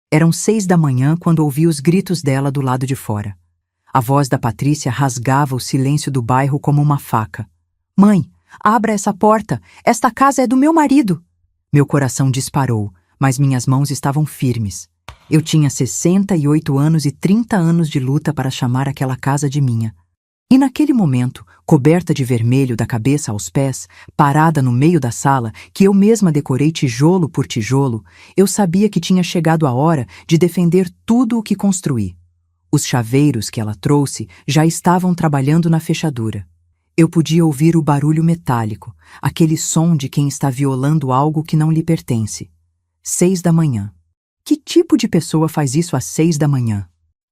Eram 6 da manhã quando ouvi os gritos dela do lado de fora. A voz da Patrícia rasgava o silêncio do bairro como uma faca. Mãe, abra essa porta! Esta casa é do meu marido! Meu coração disparou, mas minhas mãos estavam firmes. Eu tinha 68 anos e 30 anos de luta para chamar aquela casa de minha. E naquele momento, coberta de vermelho da cabeça aos pés, parada no meio da sala, que eu mesma decorei tijolo por tijolo, eu sabia que tinha chegado a hora de defender tudo o que construí. Os chaveiros que ela trouxe já estavam trabalhando na fechadura. Eu podia ouvir o barulho metálico, aquele som de quem está violando algo que não lhe pertence. 6 da manhã. Que tipo de pessoa faz isso às 6 da manhã?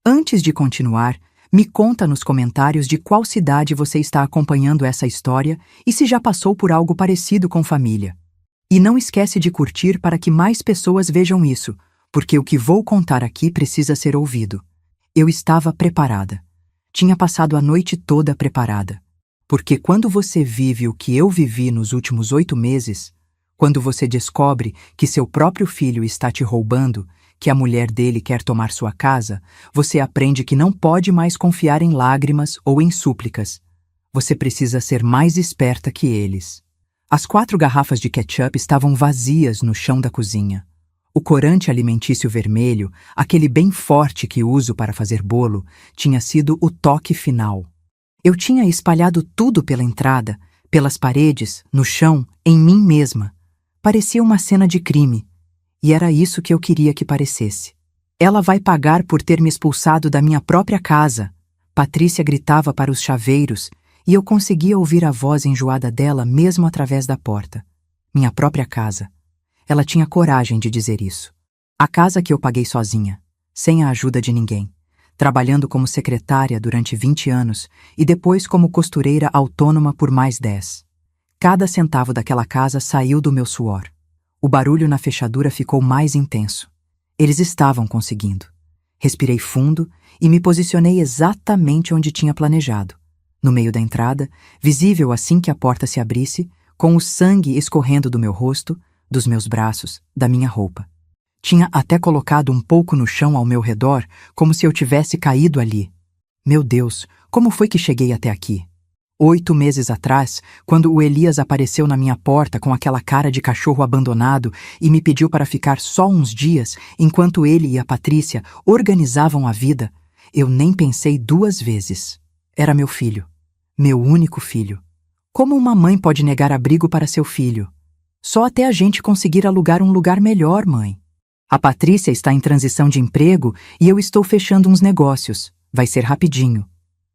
Antes de continuar, me conta nos comentários de qual cidade você está acompanhando essa história e se já passou por algo parecido com família. E não esquece de curtir para que mais pessoas vejam isso, porque o que vou contar aqui precisa ser ouvido. Eu estava preparada. Tinha passado a noite toda preparada. Porque quando você vive o que eu vivi nos últimos 8 meses, quando você descobre que seu próprio filho está te roubando, que a mulher dele quer tomar sua casa, você aprende que não pode mais confiar em lágrimas ou em súplicas. Você precisa ser mais esperta que eles. As 4 garrafas de ketchup estavam vazias no chão da cozinha. O corante alimentício vermelho, aquele bem forte que uso para fazer bolo, tinha sido o toque final. Eu tinha espalhado tudo pela entrada, pelas paredes, no chão, em mim mesma. Parecia uma cena de crime. E era isso que eu queria que parecesse. Ela vai pagar por ter me expulsado da minha própria casa. Patrícia gritava para os chaveiros, e eu conseguia ouvir a voz enjoada dela mesmo através da porta. Minha própria casa. Ela tinha coragem de dizer isso. A casa que eu paguei sozinha, sem a ajuda de ninguém, trabalhando como secretária durante 20 anos e depois como costureira autônoma por mais 10. Cada centavo daquela casa saiu do meu suor. O barulho na fechadura ficou mais intenso. Eles estavam conseguindo. Respirei fundo e me posicionei exatamente onde tinha planejado. No meio da entrada, visível assim que a porta se abrisse, com o sangue escorrendo do meu rosto, dos meus braços, da minha roupa. Tinha até colocado um pouco no chão ao meu redor, como se eu tivesse caído ali. Meu Deus, como foi que cheguei até aqui? 8 meses atrás, quando o Elias apareceu na minha porta com aquela cara de cachorro abandonado e me pediu para ficar só uns dias, enquanto ele e a Patrícia organizavam a vida, eu nem pensei 2 vezes. Era meu filho. Meu único filho. Como uma mãe pode negar abrigo para seu filho? Só até a gente conseguir alugar um lugar melhor, mãe. A Patrícia está em transição de emprego e eu estou fechando uns negócios. Vai ser rapidinho.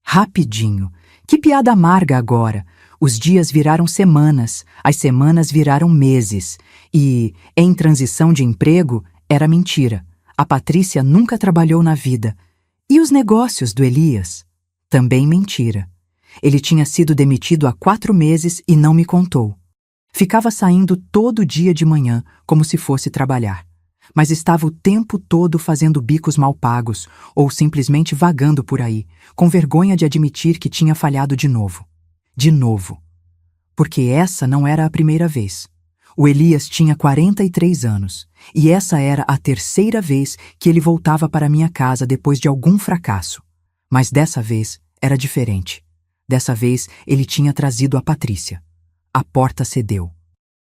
Rapidinho. Que piada amarga agora. Os dias viraram semanas, as semanas viraram meses. E, em transição de emprego, era mentira. A Patrícia nunca trabalhou na vida. E os negócios do Elias? Também mentira. Ele tinha sido demitido há 4 meses e não me contou. Ficava saindo todo dia de manhã, como se fosse trabalhar. Mas estava o tempo todo fazendo bicos mal pagos, ou simplesmente vagando por aí, com vergonha de admitir que tinha falhado de novo. De novo. Porque essa não era a primeira vez. O Elias tinha 43 anos, e essa era a 3ª vez que ele voltava para minha casa depois de algum fracasso. Mas dessa vez era diferente. Dessa vez ele tinha trazido a Patrícia. A porta cedeu.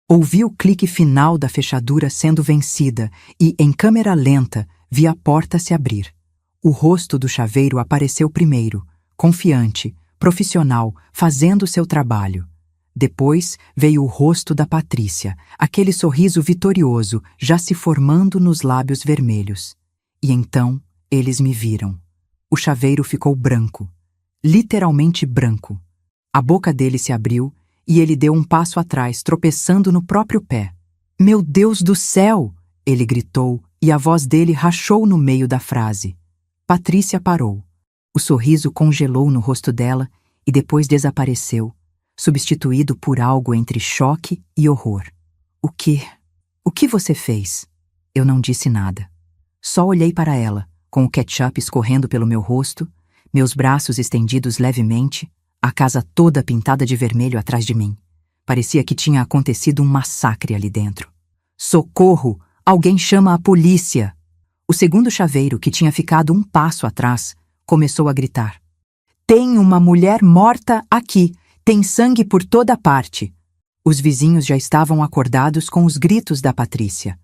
Ouvi o clique final da fechadura sendo vencida e, em câmera lenta, vi a porta se abrir. O rosto do chaveiro apareceu primeiro, confiante, profissional, fazendo seu trabalho. Depois veio o rosto da Patrícia, aquele sorriso vitorioso já se formando nos lábios vermelhos. E então eles me viram. O chaveiro ficou branco, literalmente branco. A boca dele se abriu e ele deu um passo atrás, tropeçando no próprio pé. Meu Deus do céu! Ele gritou e a voz dele rachou no meio da frase. Patrícia parou. O sorriso congelou no rosto dela e depois desapareceu, substituído por algo entre choque e horror. O quê? O que você fez? Eu não disse nada. Só olhei para ela, com o ketchup escorrendo pelo meu rosto, meus braços estendidos levemente, a casa toda pintada de vermelho atrás de mim. Parecia que tinha acontecido um massacre ali dentro. Socorro! Alguém chama a polícia! O segundo chaveiro, que tinha ficado um passo atrás, começou a gritar: "Tem uma mulher morta aqui! Tem sangue por toda parte!" Os vizinhos já estavam acordados com os gritos da Patrícia.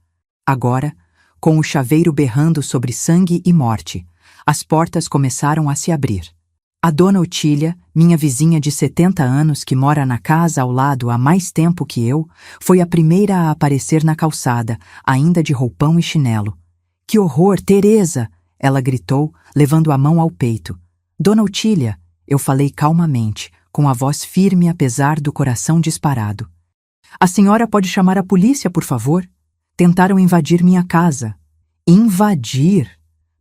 Agora, com o chaveiro berrando sobre sangue e morte, as portas começaram a se abrir. A dona Otília, minha vizinha de 70 anos que mora na casa ao lado há mais tempo que eu, foi a primeira a aparecer na calçada, ainda de roupão e chinelo. "Que horror, Teresa!" ela gritou, levando a mão ao peito. "Dona Otília", eu falei calmamente, com a voz firme apesar do coração disparado. "A senhora pode chamar a polícia, por favor? Tentaram invadir minha casa." "Invadir?"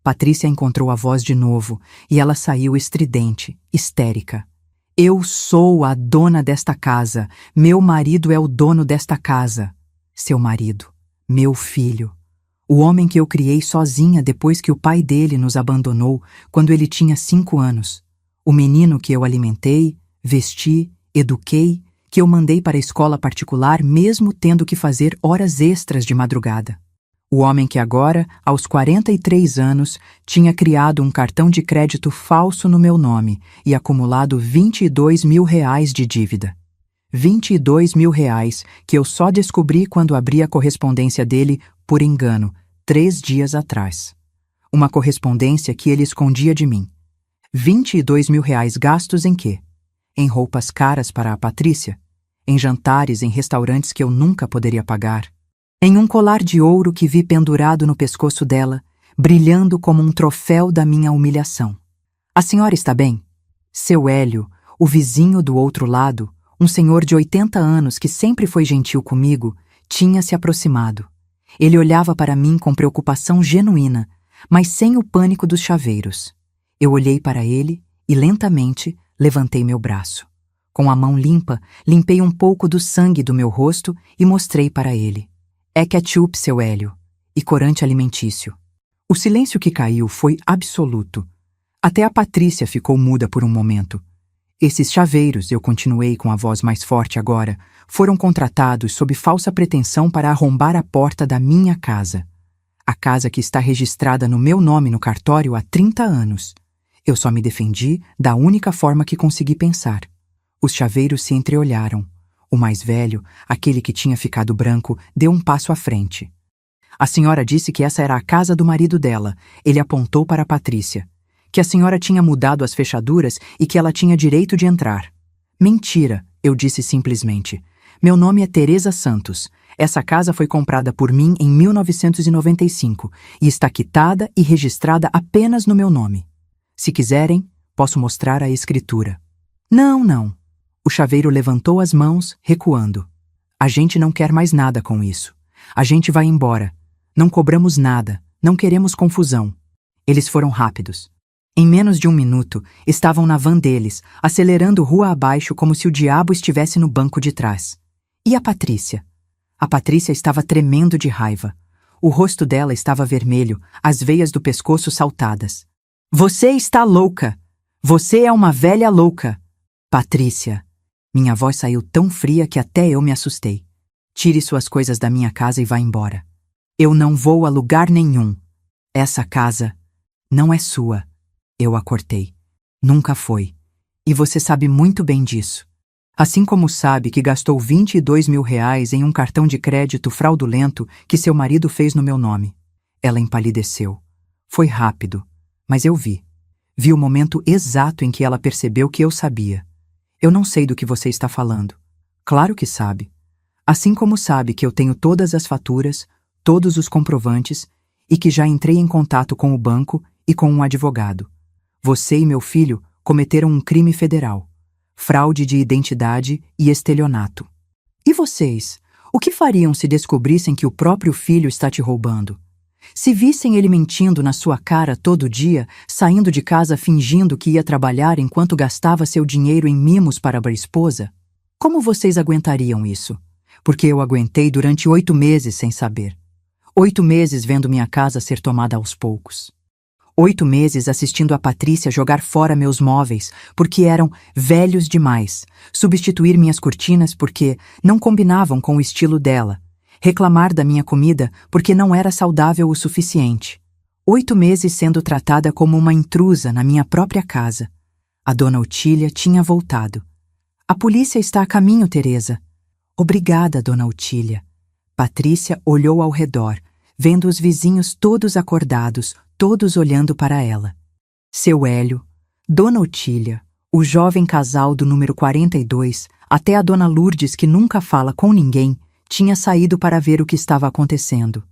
Patrícia encontrou a voz de novo e ela saiu estridente, histérica. "Eu sou a dona desta casa. Meu marido é o dono desta casa." Seu marido, meu filho. O homem que eu criei sozinha depois que o pai dele nos abandonou quando ele tinha 5 anos. O menino que eu alimentei, vesti, eduquei, que eu mandei para a escola particular mesmo tendo que fazer horas extras de madrugada. O homem que agora, aos 43 anos, tinha criado um cartão de crédito falso no meu nome e acumulado R$22 mil de dívida. R$22 mil que eu só descobri quando abri a correspondência dele, por engano, 3 dias atrás. Uma correspondência que ele escondia de mim. R$22 mil gastos em quê? Em roupas caras para a Patrícia? Em jantares em restaurantes que eu nunca poderia pagar? Em um colar de ouro que vi pendurado no pescoço dela, brilhando como um troféu da minha humilhação. "A senhora está bem?" Seu Hélio, o vizinho do outro lado, um senhor de 80 anos que sempre foi gentil comigo, tinha se aproximado. Ele olhava para mim com preocupação genuína, mas sem o pânico dos chaveiros. Eu olhei para ele e, lentamente, levantei meu braço. Com a mão limpa, limpei um pouco do sangue do meu rosto e mostrei para ele. "É ketchup, seu Hélio, e corante alimentício." O silêncio que caiu foi absoluto. Até a Patrícia ficou muda por um momento. "Esses chaveiros", eu continuei com a voz mais forte agora, "foram contratados sob falsa pretensão para arrombar a porta da minha casa. A casa que está registrada no meu nome no cartório há 30 anos. Eu só me defendi da única forma que consegui pensar." Os chaveiros se entreolharam. O mais velho, aquele que tinha ficado branco, deu um passo à frente. "A senhora disse que essa era a casa do marido dela." Ele apontou para a Patrícia. "Que a senhora tinha mudado as fechaduras e que ela tinha direito de entrar." "Mentira", eu disse simplesmente. "Meu nome é Teresa Santos. Essa casa foi comprada por mim em 1995 e está quitada e registrada apenas no meu nome. Se quiserem, posso mostrar a escritura." "Não, não." O chaveiro levantou as mãos, recuando. "A gente não quer mais nada com isso. A gente vai embora. Não cobramos nada. Não queremos confusão." Eles foram rápidos. Em menos de 1 minuto, estavam na van deles, acelerando rua abaixo como se o diabo estivesse no banco de trás. E a Patrícia? A Patrícia estava tremendo de raiva. O rosto dela estava vermelho, as veias do pescoço saltadas. "Você está louca! Você é uma velha louca!" "Patrícia!" Minha voz saiu tão fria que até eu me assustei. "Tire suas coisas da minha casa e vá embora." "Eu não vou a lugar nenhum. Essa casa não é sua." Eu a cortei. "Nunca foi. E você sabe muito bem disso. Assim como sabe que gastou R$22 mil em um cartão de crédito fraudulento que seu marido fez no meu nome." Ela empalideceu. Foi rápido, mas eu vi. Vi o momento exato em que ela percebeu que eu sabia. "Eu não sei do que você está falando." "Claro que sabe. Assim como sabe que eu tenho todas as faturas, todos os comprovantes e que já entrei em contato com o banco e com um advogado. Você e meu filho cometeram um crime federal, fraude de identidade e estelionato. E vocês? O que fariam se descobrissem que o próprio filho está te roubando? Se vissem ele mentindo na sua cara todo dia, saindo de casa fingindo que ia trabalhar enquanto gastava seu dinheiro em mimos para a esposa? Como vocês aguentariam isso? Porque eu aguentei durante 8 meses sem saber. 8 meses vendo minha casa ser tomada aos poucos. 8 meses assistindo a Patrícia jogar fora meus móveis porque eram velhos demais, substituir minhas cortinas porque não combinavam com o estilo dela, reclamar da minha comida porque não era saudável o suficiente. 8 meses sendo tratada como uma intrusa na minha própria casa. A dona Otília tinha voltado. A polícia está a caminho, Teresa. Obrigada, dona Otília. Patrícia olhou ao redor, vendo os vizinhos todos acordados, todos olhando para ela. Seu Hélio, dona Otília, o jovem casal do número 42, até a dona Lourdes, que nunca fala com ninguém, tinha saído para ver o que estava acontecendo.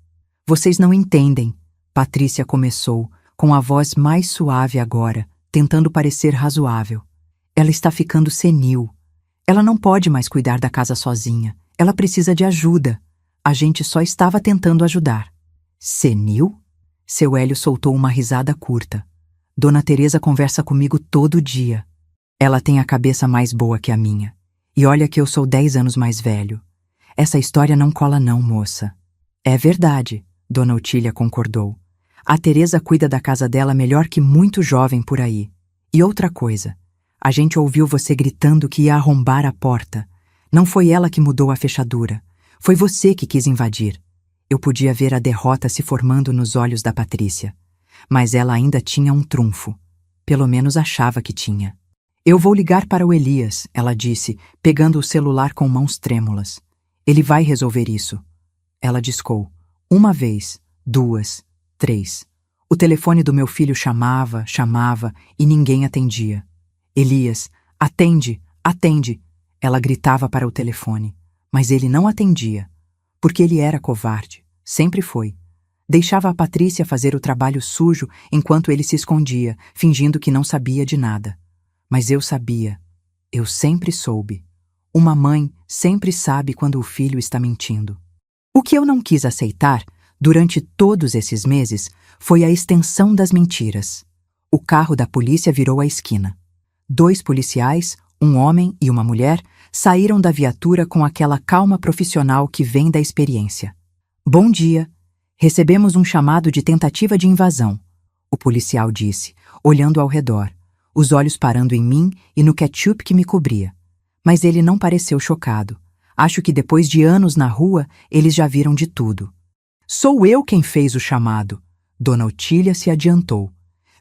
Vocês não entendem, Patrícia começou, com a voz mais suave agora, tentando parecer razoável. Ela está ficando senil. Ela não pode mais cuidar da casa sozinha. Ela precisa de ajuda. A gente só estava tentando ajudar. Senil? Seu Hélio soltou uma risada curta. Dona Teresa conversa comigo todo dia. Ela tem a cabeça mais boa que a minha. E olha que eu sou 10 anos mais velho. Essa história não cola não, moça. É verdade, dona Otília concordou. A Teresa cuida da casa dela melhor que muito jovem por aí. E outra coisa, a gente ouviu você gritando que ia arrombar a porta. Não foi ela que mudou a fechadura. Foi você que quis invadir. Eu podia ver a derrota se formando nos olhos da Patrícia. Mas ela ainda tinha um trunfo. Pelo menos achava que tinha. Eu vou ligar para o Elias, ela disse, pegando o celular com mãos trêmulas. Ele vai resolver isso. Ela discou. 1 vez, 2, 3. O telefone do meu filho chamava e ninguém atendia. Elias, atende, atende. Ela gritava para o telefone, mas ele não atendia, porque ele era covarde, sempre foi. Deixava a Patrícia fazer o trabalho sujo enquanto ele se escondia, fingindo que não sabia de nada. Mas eu sabia. Eu sempre soube. Uma mãe sempre sabe quando o filho está mentindo. O que eu não quis aceitar, durante todos esses meses, foi a extensão das mentiras. O carro da polícia virou a esquina. 2 policiais, um homem e uma mulher, saíram da viatura com aquela calma profissional que vem da experiência. Bom dia. Recebemos um chamado de tentativa de invasão, o policial disse, olhando ao redor, os olhos parando em mim e no ketchup que me cobria. Mas ele não pareceu chocado. Acho que depois de anos na rua, eles já viram de tudo. Sou eu quem fez o chamado. Dona Otília se adiantou.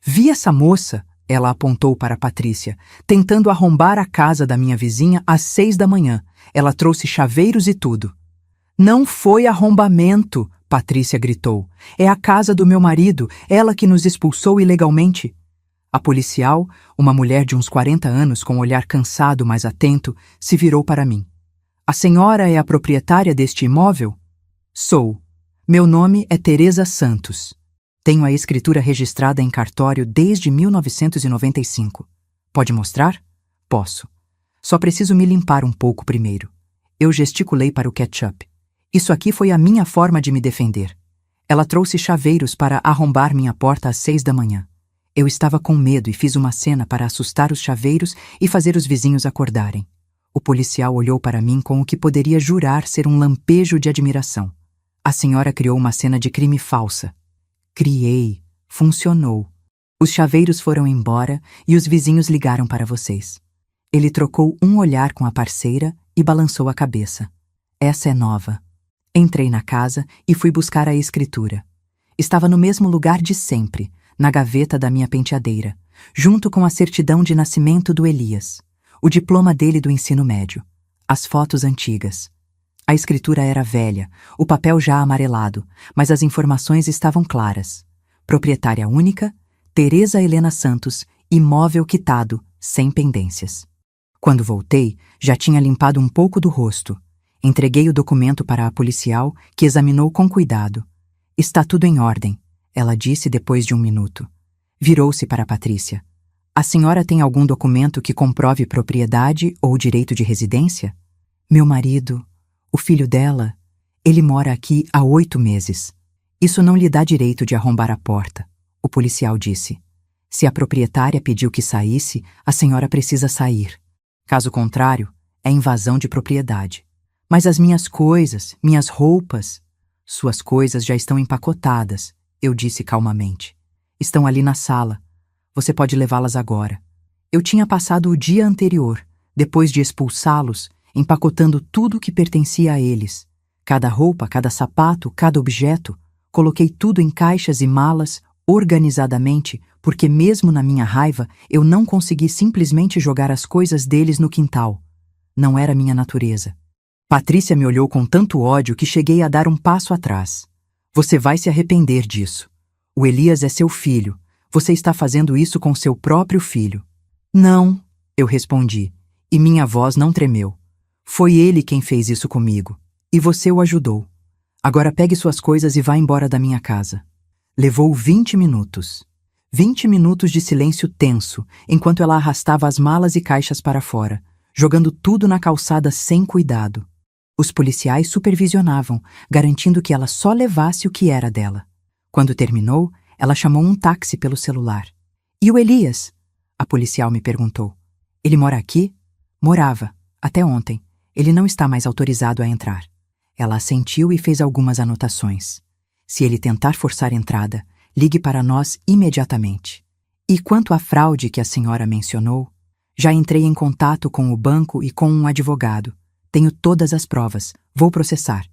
Vi essa moça, ela apontou para Patrícia, tentando arrombar a casa da minha vizinha às 6 da manhã. Ela trouxe chaveiros e tudo. Não foi arrombamento, Patrícia gritou. É a casa do meu marido, ela que nos expulsou ilegalmente. A policial, uma mulher de uns 40 anos com um olhar cansado, mas atento, se virou para mim. A senhora é a proprietária deste imóvel? Sou. Meu nome é Teresa Santos. Tenho a escritura registrada em cartório desde 1995. Pode mostrar? Posso. Só preciso me limpar um pouco primeiro. Eu gesticulei para o ketchup. Isso aqui foi a minha forma de me defender. Ela trouxe chaveiros para arrombar minha porta às 6 da manhã. Eu estava com medo e fiz uma cena para assustar os chaveiros e fazer os vizinhos acordarem. O policial olhou para mim com o que poderia jurar ser um lampejo de admiração. A senhora criou uma cena de crime falsa. Criei. Funcionou. Os chaveiros foram embora e os vizinhos ligaram para vocês. Ele trocou um olhar com a parceira e balançou a cabeça. Essa é nova. Entrei na casa e fui buscar a escritura. Estava no mesmo lugar de sempre, na gaveta da minha penteadeira, junto com a certidão de nascimento do Elias, o diploma dele do ensino médio, as fotos antigas. A escritura era velha, o papel já amarelado, mas as informações estavam claras. Proprietária única, Teresa Helena Santos, imóvel quitado, sem pendências. Quando voltei, já tinha limpado um pouco do rosto. Entreguei o documento para a policial, que examinou com cuidado. Está tudo em ordem, ela disse depois de 1 minuto. Virou-se para Patrícia. A senhora tem algum documento que comprove propriedade ou direito de residência? Meu marido, o filho dela, ele mora aqui há 8 meses. Isso não lhe dá direito de arrombar a porta, o policial disse. Se a proprietária pediu que saísse, a senhora precisa sair. Caso contrário, é invasão de propriedade. Mas as minhas coisas, minhas roupas... Suas coisas já estão empacotadas, eu disse calmamente. Estão ali na sala. Você pode levá-las agora. Eu tinha passado o dia anterior, depois de expulsá-los, empacotando tudo que pertencia a eles. Cada roupa, cada sapato, cada objeto. Coloquei tudo em caixas e malas, organizadamente, porque mesmo na minha raiva eu não consegui simplesmente jogar as coisas deles no quintal. Não era minha natureza. Patrícia me olhou com tanto ódio que cheguei a dar um passo atrás. Você vai se arrepender disso. O Elias é seu filho. Você está fazendo isso com seu próprio filho. Não, eu respondi, e minha voz não tremeu. Foi ele quem fez isso comigo, e você o ajudou. Agora pegue suas coisas e vá embora da minha casa. Levou 20 minutos. 20 minutos de silêncio tenso, enquanto ela arrastava as malas e caixas para fora, jogando tudo na calçada sem cuidado. Os policiais supervisionavam, garantindo que ela só levasse o que era dela. Quando terminou, ela chamou um táxi pelo celular. E o Elias? A policial me perguntou. Ele mora aqui? Morava, até ontem. Ele não está mais autorizado a entrar. Ela assentiu e fez algumas anotações. Se ele tentar forçar entrada, ligue para nós imediatamente. E quanto à fraude que a senhora mencionou, já entrei em contato com o banco e com um advogado. Tenho todas as provas. Vou processar.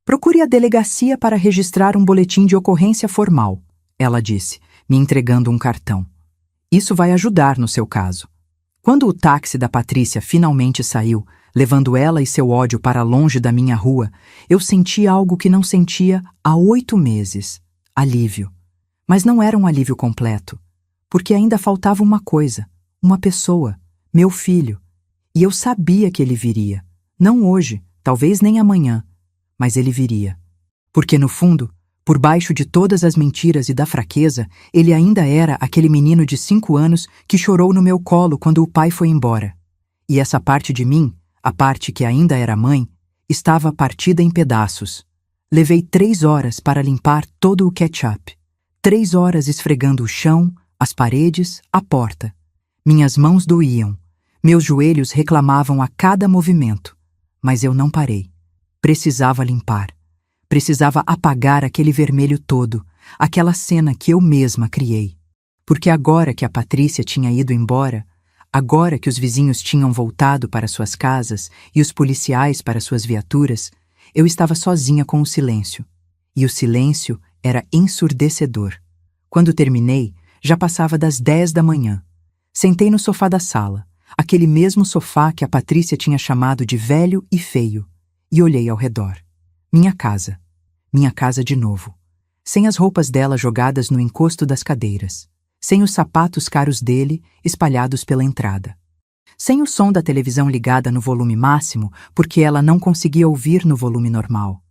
Procure a delegacia para registrar um boletim de ocorrência formal, ela disse, me entregando um cartão. Isso vai ajudar no seu caso. Quando o táxi da Patrícia finalmente saiu, levando ela e seu ódio para longe da minha rua, eu senti algo que não sentia há 8 meses. Alívio. Mas não era um alívio completo, porque ainda faltava uma coisa, uma pessoa, meu filho. E eu sabia que ele viria. Não hoje, talvez nem amanhã, mas ele viria. Porque no fundo, por baixo de todas as mentiras e da fraqueza, ele ainda era aquele menino de 5 anos que chorou no meu colo quando o pai foi embora. E essa parte de mim, a parte que ainda era mãe, estava partida em pedaços. Levei 3 horas para limpar todo o ketchup. 3 horas esfregando o chão, as paredes, a porta. Minhas mãos doíam. Meus joelhos reclamavam a cada movimento. Mas eu não parei. Precisava limpar. Precisava apagar aquele vermelho todo, aquela cena que eu mesma criei. Porque agora que a Patrícia tinha ido embora, agora que os vizinhos tinham voltado para suas casas e os policiais para suas viaturas, eu estava sozinha com o silêncio. E o silêncio era ensurdecedor. Quando terminei, já passava das 10 da manhã. Sentei no sofá da sala, aquele mesmo sofá que a Patrícia tinha chamado de velho e feio, e olhei ao redor. Minha casa de novo. Sem as roupas dela jogadas no encosto das cadeiras. Sem os sapatos caros dele espalhados pela entrada. Sem o som da televisão ligada no volume máximo, porque ela não conseguia ouvir no volume normal.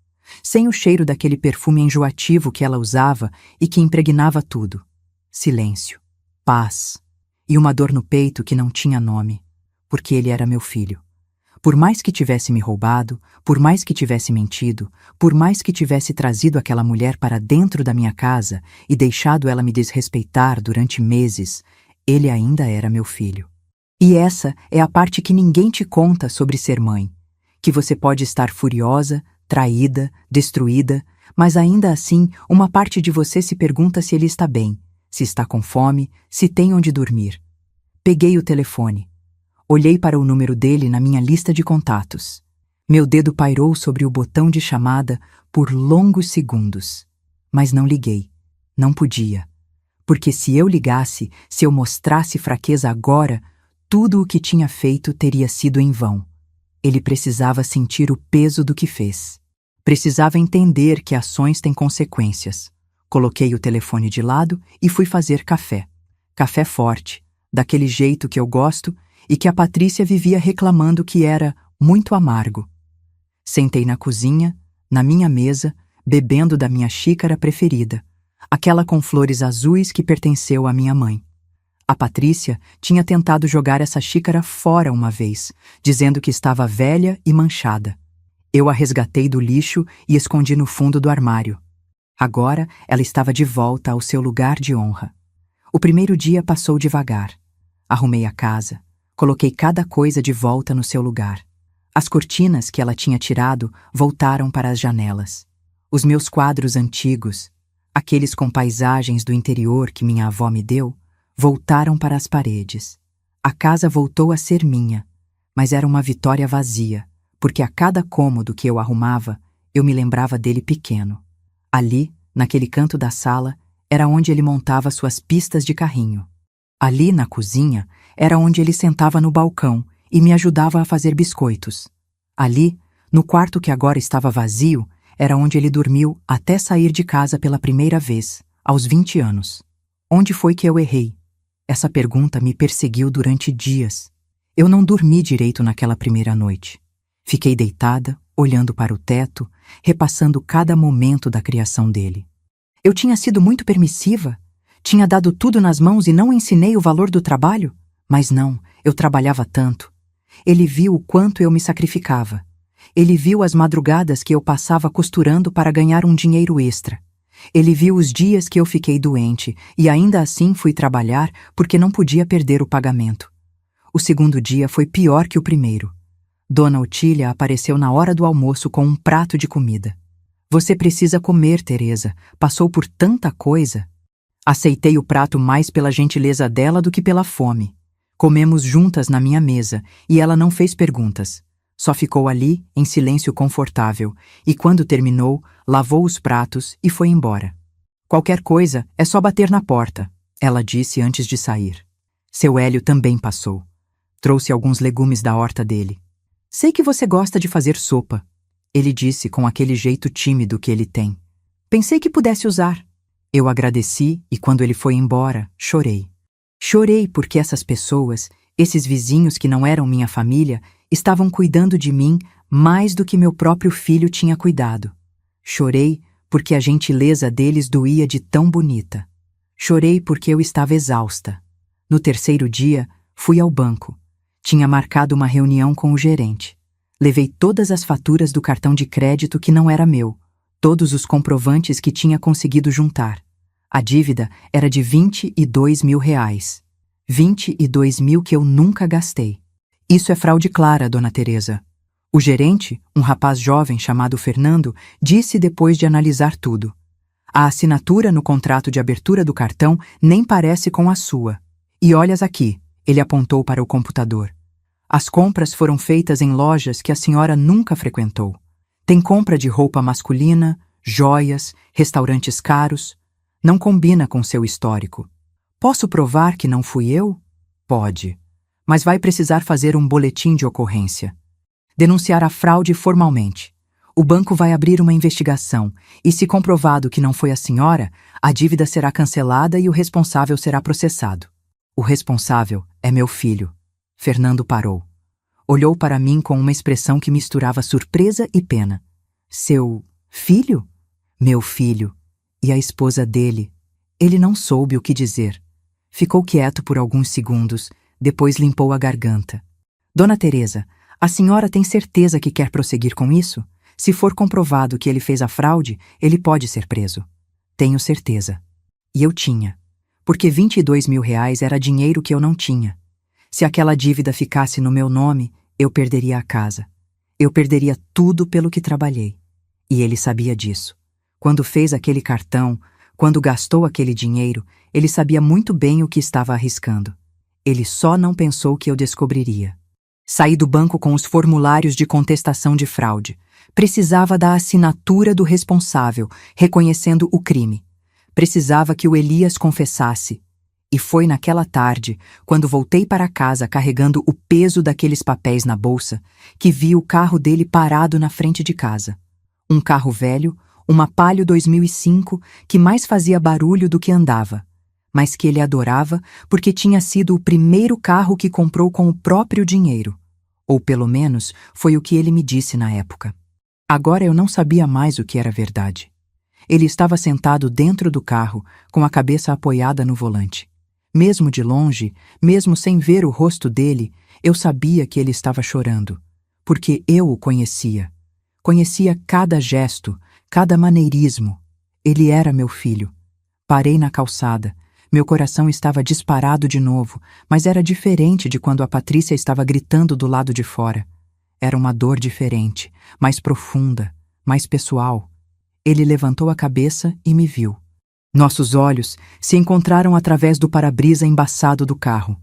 Sem o cheiro daquele perfume enjoativo que ela usava e que impregnava tudo. Silêncio. Paz. E uma dor no peito que não tinha nome, porque ele era meu filho. Por mais que tivesse me roubado, por mais que tivesse mentido, por mais que tivesse trazido aquela mulher para dentro da minha casa e deixado ela me desrespeitar durante meses, ele ainda era meu filho. E essa é a parte que ninguém te conta sobre ser mãe. Que você pode estar furiosa, traída, destruída, mas ainda assim uma parte de você se pergunta se ele está bem, se está com fome, se tem onde dormir. Peguei o telefone. Olhei para o número dele na minha lista de contatos. Meu dedo pairou sobre o botão de chamada por longos segundos. Mas não liguei. Não podia. Porque se eu ligasse, se eu mostrasse fraqueza agora, tudo o que tinha feito teria sido em vão. Ele precisava sentir o peso do que fez. Precisava entender que ações têm consequências. Coloquei o telefone de lado e fui fazer café. Café forte, daquele jeito que eu gosto e que a Patrícia vivia reclamando que era muito amargo. Sentei na cozinha, na minha mesa, bebendo da minha xícara preferida, aquela com flores azuis que pertenceu à minha mãe. A Patrícia tinha tentado jogar essa xícara fora uma vez, dizendo que estava velha e manchada. Eu a resgatei do lixo e escondi no fundo do armário. Agora ela estava de volta ao seu lugar de honra. O primeiro dia passou devagar. Arrumei a casa, coloquei cada coisa de volta no seu lugar. As cortinas que ela tinha tirado voltaram para as janelas. Os meus quadros antigos, aqueles com paisagens do interior que minha avó me deu, voltaram para as paredes. A casa voltou a ser minha, mas era uma vitória vazia, porque a cada cômodo que eu arrumava, eu me lembrava dele pequeno. Ali, naquele canto da sala, era onde ele montava suas pistas de carrinho. Ali, na cozinha, era onde ele sentava no balcão e me ajudava a fazer biscoitos. Ali, no quarto que agora estava vazio, era onde ele dormiu até sair de casa pela primeira vez, aos 20 anos. Onde foi que eu errei? Essa pergunta me perseguiu durante dias. Eu não dormi direito naquela primeira noite. Fiquei deitada, olhando para o teto, repassando cada momento da criação dele. Eu tinha sido muito permissiva? Tinha dado tudo nas mãos e não ensinei o valor do trabalho? Mas não, eu trabalhava tanto. Ele viu o quanto eu me sacrificava. Ele viu as madrugadas que eu passava costurando para ganhar um dinheiro extra. Ele viu os dias que eu fiquei doente e ainda assim fui trabalhar porque não podia perder o pagamento. O segundo dia foi pior que o primeiro. Dona Otília apareceu na hora do almoço com um prato de comida. Você precisa comer, Teresa. Passou por tanta coisa. Aceitei o prato mais pela gentileza dela do que pela fome. Comemos juntas na minha mesa e ela não fez perguntas. Só ficou ali, em silêncio confortável, e quando terminou, lavou os pratos e foi embora. Qualquer coisa é só bater na porta, ela disse antes de sair. Seu Hélio também passou. Trouxe alguns legumes da horta dele. Sei que você gosta de fazer sopa, ele disse com aquele jeito tímido que ele tem. Pensei que pudesse usar. Eu agradeci e quando ele foi embora, chorei. Chorei porque essas pessoas, esses vizinhos que não eram minha família, estavam cuidando de mim mais do que meu próprio filho tinha cuidado. Chorei porque a gentileza deles doía de tão bonita. Chorei porque eu estava exausta. No terceiro dia, fui ao banco. Tinha marcado uma reunião com o gerente. Levei todas as faturas do cartão de crédito que não era meu, todos os comprovantes que tinha conseguido juntar. A dívida era de R$22 mil. 22 mil que eu nunca gastei. Isso é fraude clara, dona Teresa. O gerente, um rapaz jovem chamado Fernando, disse depois de analisar tudo. A assinatura no contrato de abertura do cartão nem parece com a sua. E olhas aqui, ele apontou para o computador. As compras foram feitas em lojas que a senhora nunca frequentou. Tem compra de roupa masculina, joias, restaurantes caros. Não combina com seu histórico. Posso provar que não fui eu? Pode. Mas vai precisar fazer um boletim de ocorrência. Denunciar a fraude formalmente. O banco vai abrir uma investigação e, se comprovado que não foi a senhora, a dívida será cancelada e o responsável será processado. O responsável é meu filho. Fernando parou. Olhou para mim com uma expressão que misturava surpresa e pena. Seu filho? Meu filho. E a esposa dele. Ele não soube o que dizer. Ficou quieto por alguns segundos, depois limpou a garganta. Dona Teresa, a senhora tem certeza que quer prosseguir com isso? Se for comprovado que ele fez a fraude, ele pode ser preso. Tenho certeza. E eu tinha. Porque R$22 mil era dinheiro que eu não tinha. Se aquela dívida ficasse no meu nome, eu perderia a casa. Eu perderia tudo pelo que trabalhei. E ele sabia disso. Quando fez aquele cartão, quando gastou aquele dinheiro, ele sabia muito bem o que estava arriscando. Ele só não pensou que eu descobriria. Saí do banco com os formulários de contestação de fraude. Precisava da assinatura do responsável, reconhecendo o crime. Precisava que o Elias confessasse. E foi naquela tarde, quando voltei para casa carregando o peso daqueles papéis na bolsa, que vi o carro dele parado na frente de casa. Um carro velho, uma Palio 2005, que mais fazia barulho do que andava, mas que ele adorava porque tinha sido o primeiro carro que comprou com o próprio dinheiro. Ou pelo menos foi o que ele me disse na época. Agora eu não sabia mais o que era verdade. Ele estava sentado dentro do carro, com a cabeça apoiada no volante. Mesmo de longe, mesmo sem ver o rosto dele, eu sabia que ele estava chorando, porque eu o conhecia. Conhecia cada gesto, cada maneirismo. Ele era meu filho. Parei na calçada. Meu coração estava disparado de novo, mas era diferente de quando a Patrícia estava gritando do lado de fora. Era uma dor diferente, mais profunda, mais pessoal. Ele levantou a cabeça e me viu. Nossos olhos se encontraram através do para-brisa embaçado do carro.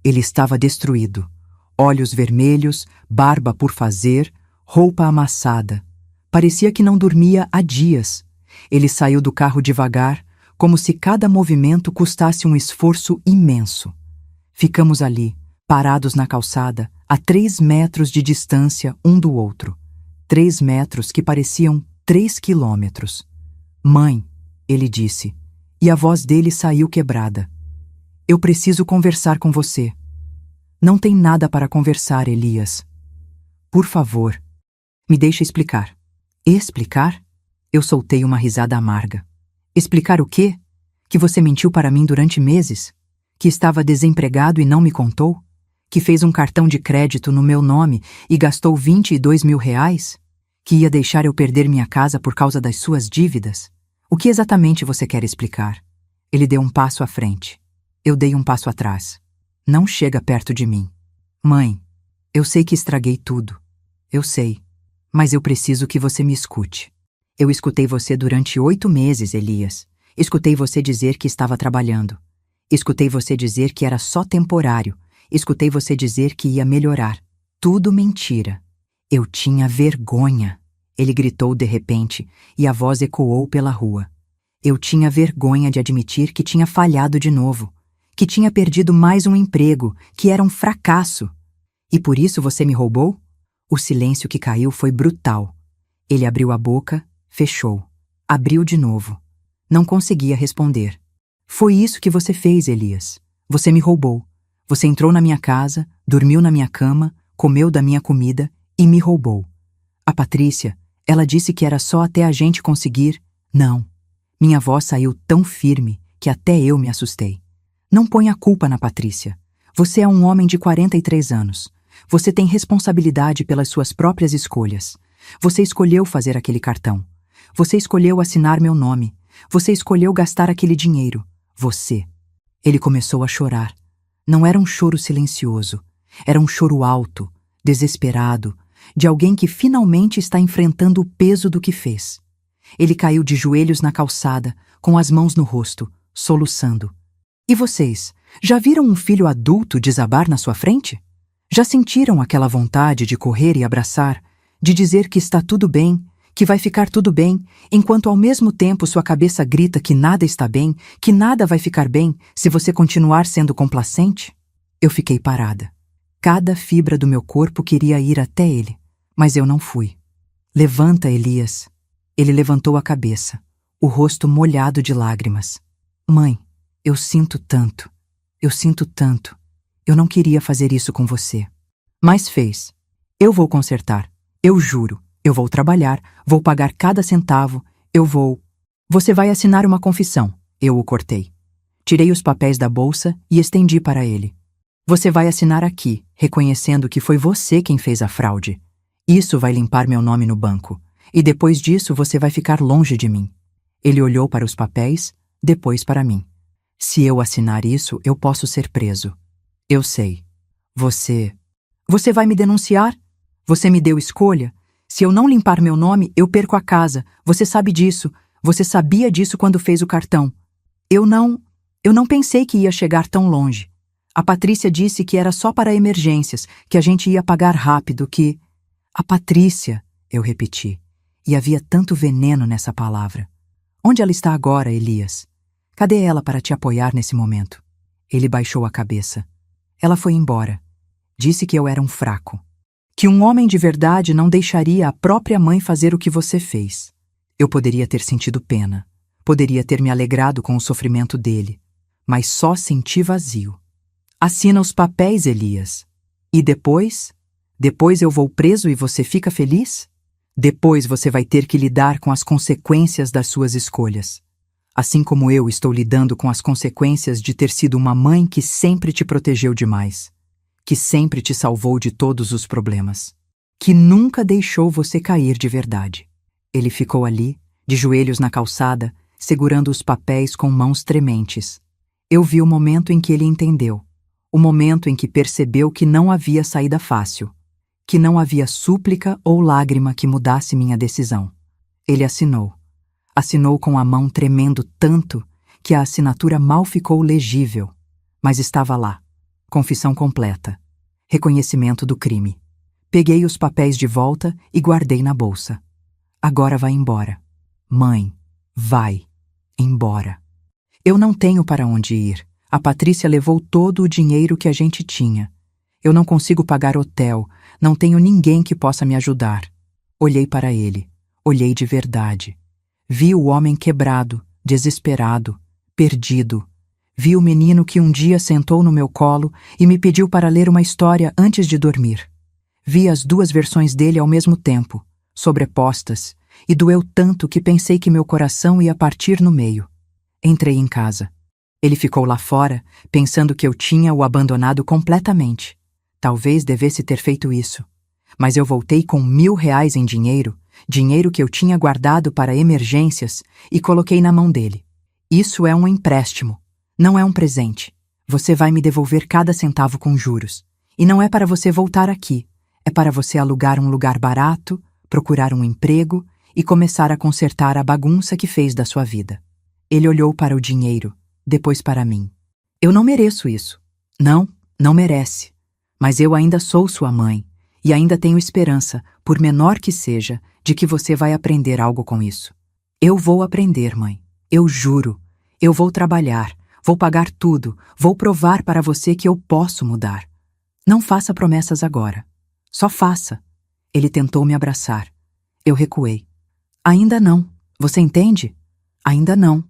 Ele estava destruído. Olhos vermelhos, barba por fazer, roupa amassada. Parecia que não dormia há dias. Ele saiu do carro devagar, como se cada movimento custasse um esforço imenso. Ficamos ali, parados na calçada, a 3 metros de distância um do outro. 3 metros que pareciam 3 quilômetros. Mãe, ele disse, e a voz dele saiu quebrada. Eu preciso conversar com você. Não tem nada para conversar, Elias. Por favor, me deixe explicar. Explicar? Eu soltei uma risada amarga. Explicar o quê? Que você mentiu para mim durante meses? Que estava desempregado e não me contou? Que fez um cartão de crédito no meu nome e gastou 22 mil reais? Que ia deixar eu perder minha casa por causa das suas dívidas? O que exatamente você quer explicar? Ele deu um passo à frente. Eu dei um passo atrás. Não chega perto de mim. Mãe, eu sei que estraguei tudo. Eu sei. Mas eu preciso que você me escute. Eu escutei você durante 8 meses, Elias. Escutei você dizer que estava trabalhando. Escutei você dizer que era só temporário. Escutei você dizer que ia melhorar. Tudo mentira. Eu tinha vergonha. Ele gritou de repente, e a voz ecoou pela rua. Eu tinha vergonha de admitir que tinha falhado de novo, que tinha perdido mais um emprego, que era um fracasso. E por isso você me roubou? O silêncio que caiu foi brutal. Ele abriu a boca, fechou. Abriu de novo. Não conseguia responder. Foi isso que você fez, Elias. Você me roubou. Você entrou na minha casa, dormiu na minha cama, comeu da minha comida e me roubou. A Patrícia, ela disse que era só até a gente conseguir. Não. Minha voz saiu tão firme que até eu me assustei. Não ponha a culpa na Patrícia. Você é um homem de 43 anos. Você tem responsabilidade pelas suas próprias escolhas. Você escolheu fazer aquele cartão. Você escolheu assinar meu nome. Você escolheu gastar aquele dinheiro. Você. Ele começou a chorar. Não era um choro silencioso. Era um choro alto, desesperado, de alguém que finalmente está enfrentando o peso do que fez. Ele caiu de joelhos na calçada, com as mãos no rosto, soluçando. E vocês, já viram um filho adulto desabar na sua frente? Já sentiram aquela vontade de correr e abraçar, de dizer que está tudo bem, que vai ficar tudo bem, enquanto ao mesmo tempo sua cabeça grita que nada está bem, que nada vai ficar bem se você continuar sendo complacente? Eu fiquei parada. Cada fibra do meu corpo queria ir até ele, mas eu não fui. Levanta, Elias. Ele levantou a cabeça, o rosto molhado de lágrimas. Mãe, eu sinto tanto. Eu sinto tanto. Eu não queria fazer isso com você. Mas fez. Eu vou consertar. Eu juro. Eu vou trabalhar, vou pagar cada centavo, eu vou... Você vai assinar uma confissão. Eu o cortei. Tirei os papéis da bolsa e estendi para ele. Você vai assinar aqui, reconhecendo que foi você quem fez a fraude. Isso vai limpar meu nome no banco. E depois disso você vai ficar longe de mim. Ele olhou para os papéis, depois para mim. Se eu assinar isso, eu posso ser preso. Eu sei. Você vai me denunciar? Você me deu escolha? Se eu não limpar meu nome, eu perco a casa. Você sabe disso. Você sabia disso quando fez o cartão. Eu não pensei que ia chegar tão longe. A Patrícia disse que era só para emergências, que a gente ia pagar rápido, que... A Patrícia, eu repeti. E havia tanto veneno nessa palavra. Onde ela está agora, Elias? Cadê ela para te apoiar nesse momento? Ele baixou a cabeça. Ela foi embora. Disse que eu era um fraco. Que um homem de verdade não deixaria a própria mãe fazer o que você fez. Eu poderia ter sentido pena. Poderia ter me alegrado com o sofrimento dele. Mas só senti vazio. Assina os papéis, Elias. E depois? Depois eu vou preso e você fica feliz? Depois você vai ter que lidar com as consequências das suas escolhas. Assim como eu estou lidando com as consequências de ter sido uma mãe que sempre te protegeu demais. Que sempre te salvou de todos os problemas. Que nunca deixou você cair de verdade. Ele ficou ali, de joelhos na calçada, segurando os papéis com mãos trementes. Eu vi o momento em que ele entendeu. O momento em que percebeu que não havia saída fácil. Que não havia súplica ou lágrima que mudasse minha decisão. Ele assinou. Assinou com a mão tremendo tanto que a assinatura mal ficou legível. Mas estava lá. Confissão completa. Reconhecimento do crime. Peguei os papéis de volta e guardei na bolsa. Agora vai embora. Mãe, vai embora. Eu não tenho para onde ir. A Patrícia levou todo o dinheiro que a gente tinha. Eu não consigo pagar hotel, não tenho ninguém que possa me ajudar. Olhei para ele. Olhei de verdade. Vi o homem quebrado, desesperado, perdido. Vi o menino que um dia sentou no meu colo e me pediu para ler uma história antes de dormir. Vi as duas versões dele ao mesmo tempo, sobrepostas, e doeu tanto que pensei que meu coração ia partir no meio. Entrei em casa. Ele ficou lá fora, pensando que eu tinha o abandonado completamente. Talvez devesse ter feito isso. Mas eu voltei com R$ 1.000 em dinheiro que eu tinha guardado para emergências, e coloquei na mão dele. Isso é um empréstimo, não é um presente. Você vai me devolver cada centavo com juros. E não é para você voltar aqui. É para você alugar um lugar barato, procurar um emprego e começar a consertar a bagunça que fez da sua vida. Ele olhou para o dinheiro, depois para mim. Eu não mereço isso. Não, não merece. Mas eu ainda sou sua mãe e ainda tenho esperança, por menor que seja, de que você vai aprender algo com isso. Eu vou aprender, mãe. Eu juro. Eu vou trabalhar, vou pagar tudo, vou provar para você que eu posso mudar. Não faça promessas agora. Só faça. Ele tentou me abraçar. Eu recuei. Ainda não. Você entende? Ainda não.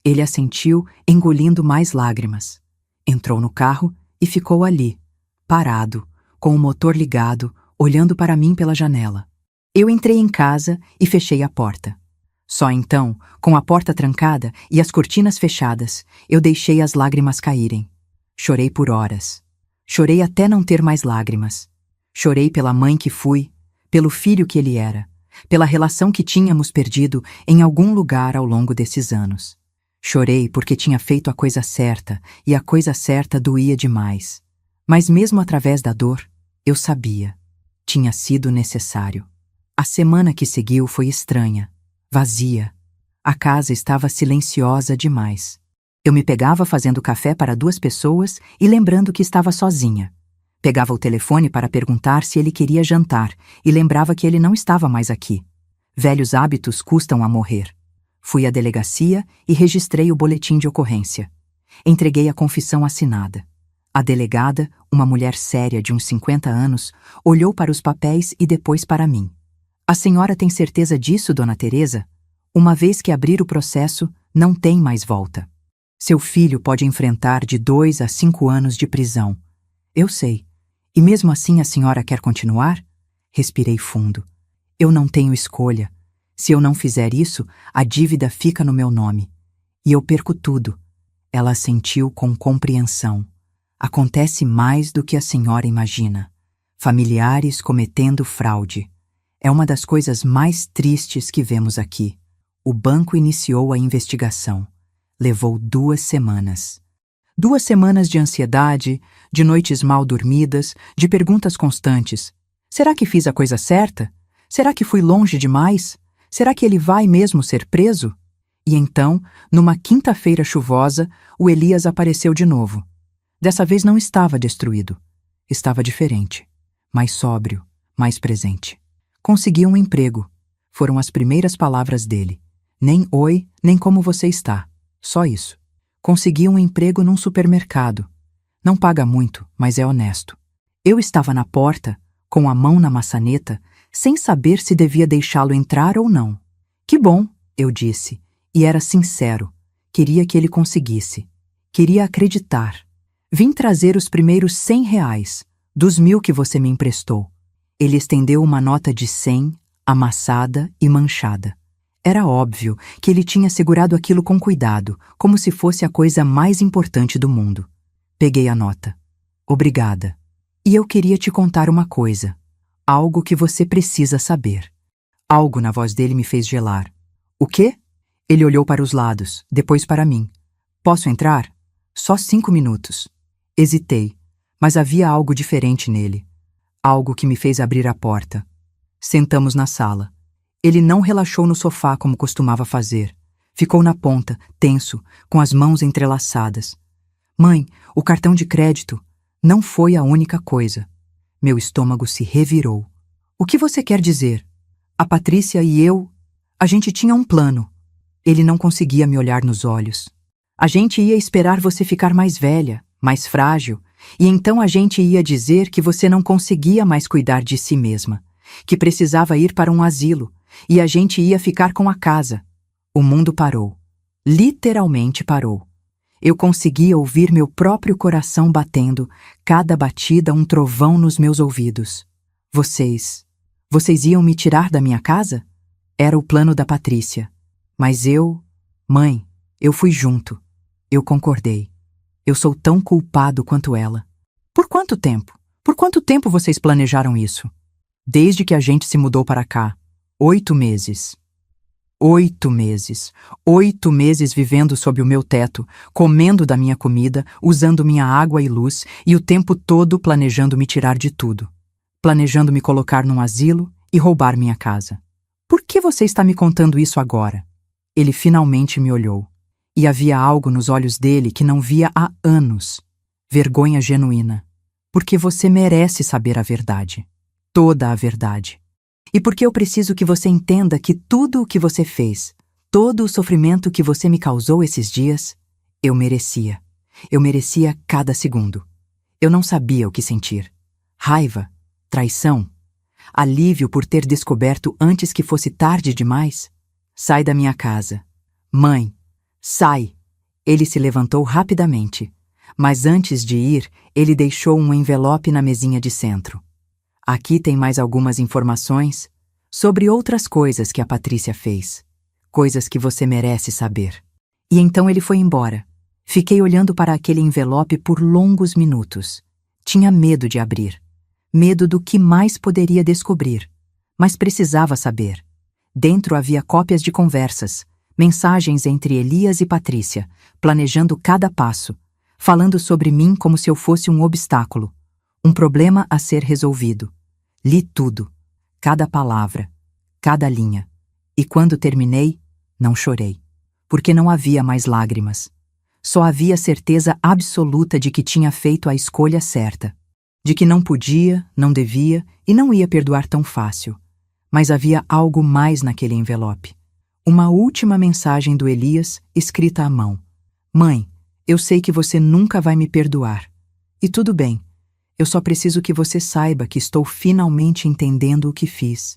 Ele assentiu, engolindo mais lágrimas. Entrou no carro e ficou ali, parado, com o motor ligado, olhando para mim pela janela. Eu entrei em casa e fechei a porta. Só então, com a porta trancada e as cortinas fechadas, eu deixei as lágrimas caírem. Chorei por horas. Chorei até não ter mais lágrimas. Chorei pela mãe que fui, pelo filho que ele era, pela relação que tínhamos perdido em algum lugar ao longo desses anos. Chorei porque tinha feito a coisa certa e a coisa certa doía demais. Mas mesmo através da dor, eu sabia. Tinha sido necessário. A semana que seguiu foi estranha, vazia. A casa estava silenciosa demais. Eu me pegava fazendo café para 2 pessoas e lembrando que estava sozinha. Pegava o telefone para perguntar se ele queria jantar e lembrava que ele não estava mais aqui. Velhos hábitos custam a morrer. Fui à delegacia e registrei o boletim de ocorrência. Entreguei a confissão assinada. A delegada, uma mulher séria de uns 50 anos, olhou para os papéis e depois para mim. A senhora tem certeza disso, dona Teresa? Uma vez que abrir o processo, não tem mais volta. Seu filho pode enfrentar de 2 a 5 anos de prisão. Eu sei. E mesmo assim a senhora quer continuar? Respirei fundo. Eu não tenho escolha. Se eu não fizer isso, a dívida fica no meu nome. E eu perco tudo. Ela assentiu com compreensão. Acontece mais do que a senhora imagina. Familiares cometendo fraude. É uma das coisas mais tristes que vemos aqui. O banco iniciou a investigação. Levou 2 semanas. 2 semanas de ansiedade, de noites mal dormidas, de perguntas constantes. Será que fiz a coisa certa? Será que fui longe demais? Será que ele vai mesmo ser preso? E então, numa quinta-feira chuvosa, o Elias apareceu de novo. Dessa vez não estava destruído. Estava diferente. Mais sóbrio, mais presente. Consegui um emprego. Foram as primeiras palavras dele. Nem oi, nem como você está. Só isso. Consegui um emprego num supermercado. Não paga muito, mas é honesto. Eu estava na porta, com a mão na maçaneta, sem saber se devia deixá-lo entrar ou não. Que bom, eu disse, e era sincero. Queria que ele conseguisse. Queria acreditar. Vim trazer os primeiros R$ 100, dos 1.000 que você me emprestou. Ele estendeu uma nota de 100, amassada e manchada. Era óbvio que ele tinha segurado aquilo com cuidado, como se fosse a coisa mais importante do mundo. Peguei a nota. Obrigada. E eu queria te contar uma coisa. Algo que você precisa saber. Algo na voz dele me fez gelar. O quê? Ele olhou para os lados, depois para mim. Posso entrar? Só 5 minutos. Hesitei, mas havia algo diferente nele. Algo que me fez abrir a porta. Sentamos na sala. Ele não relaxou no sofá como costumava fazer. Ficou na ponta, tenso, com as mãos entrelaçadas. Mãe, o cartão de crédito não foi a única coisa. Meu estômago se revirou. O que você quer dizer? A Patrícia e eu, a gente tinha um plano. Ele não conseguia me olhar nos olhos. A gente ia esperar você ficar mais velha, mais frágil, e então a gente ia dizer que você não conseguia mais cuidar de si mesma, que precisava ir para um asilo, e a gente ia ficar com a casa. O mundo parou. Literalmente parou. Eu conseguia ouvir meu próprio coração batendo, cada batida um trovão nos meus ouvidos. Vocês iam me tirar da minha casa? Era o plano da Patrícia. Mas mãe, eu fui junto. Eu concordei. Eu sou tão culpado quanto ela. Por quanto tempo? Por quanto tempo vocês planejaram isso? Desde que a gente se mudou para cá. 8 meses. 8 meses. 8 meses vivendo sob o meu teto, comendo da minha comida, usando minha água e luz, e o tempo todo planejando me tirar de tudo. Planejando me colocar num asilo e roubar minha casa. Por que você está me contando isso agora? Ele finalmente me olhou. E havia algo nos olhos dele que não via há anos. Vergonha genuína. Porque você merece saber a verdade. Toda a verdade. E porque eu preciso que você entenda que tudo o que você fez, todo o sofrimento que você me causou esses dias, eu merecia. Eu merecia cada segundo. Eu não sabia o que sentir. Raiva, traição, alívio por ter descoberto antes que fosse tarde demais. Sai da minha casa. Mãe, sai! Ele se levantou rapidamente, mas antes de ir, ele deixou um envelope na mesinha de centro. Aqui tem mais algumas informações sobre outras coisas que a Patrícia fez. Coisas que você merece saber. E então ele foi embora. Fiquei olhando para aquele envelope por longos minutos. Tinha medo de abrir. Medo do que mais poderia descobrir. Mas precisava saber. Dentro havia cópias de conversas, mensagens entre Elias e Patrícia, planejando cada passo, falando sobre mim como se eu fosse um obstáculo, um problema a ser resolvido. Li tudo, cada palavra, cada linha. E quando terminei, não chorei, porque não havia mais lágrimas. Só havia certeza absoluta de que tinha feito a escolha certa, de que não podia, não devia e não ia perdoar tão fácil. Mas havia algo mais naquele envelope. Uma última mensagem do Elias, escrita à mão. Mãe, eu sei que você nunca vai me perdoar. E tudo bem. Eu só preciso que você saiba que estou finalmente entendendo o que fiz.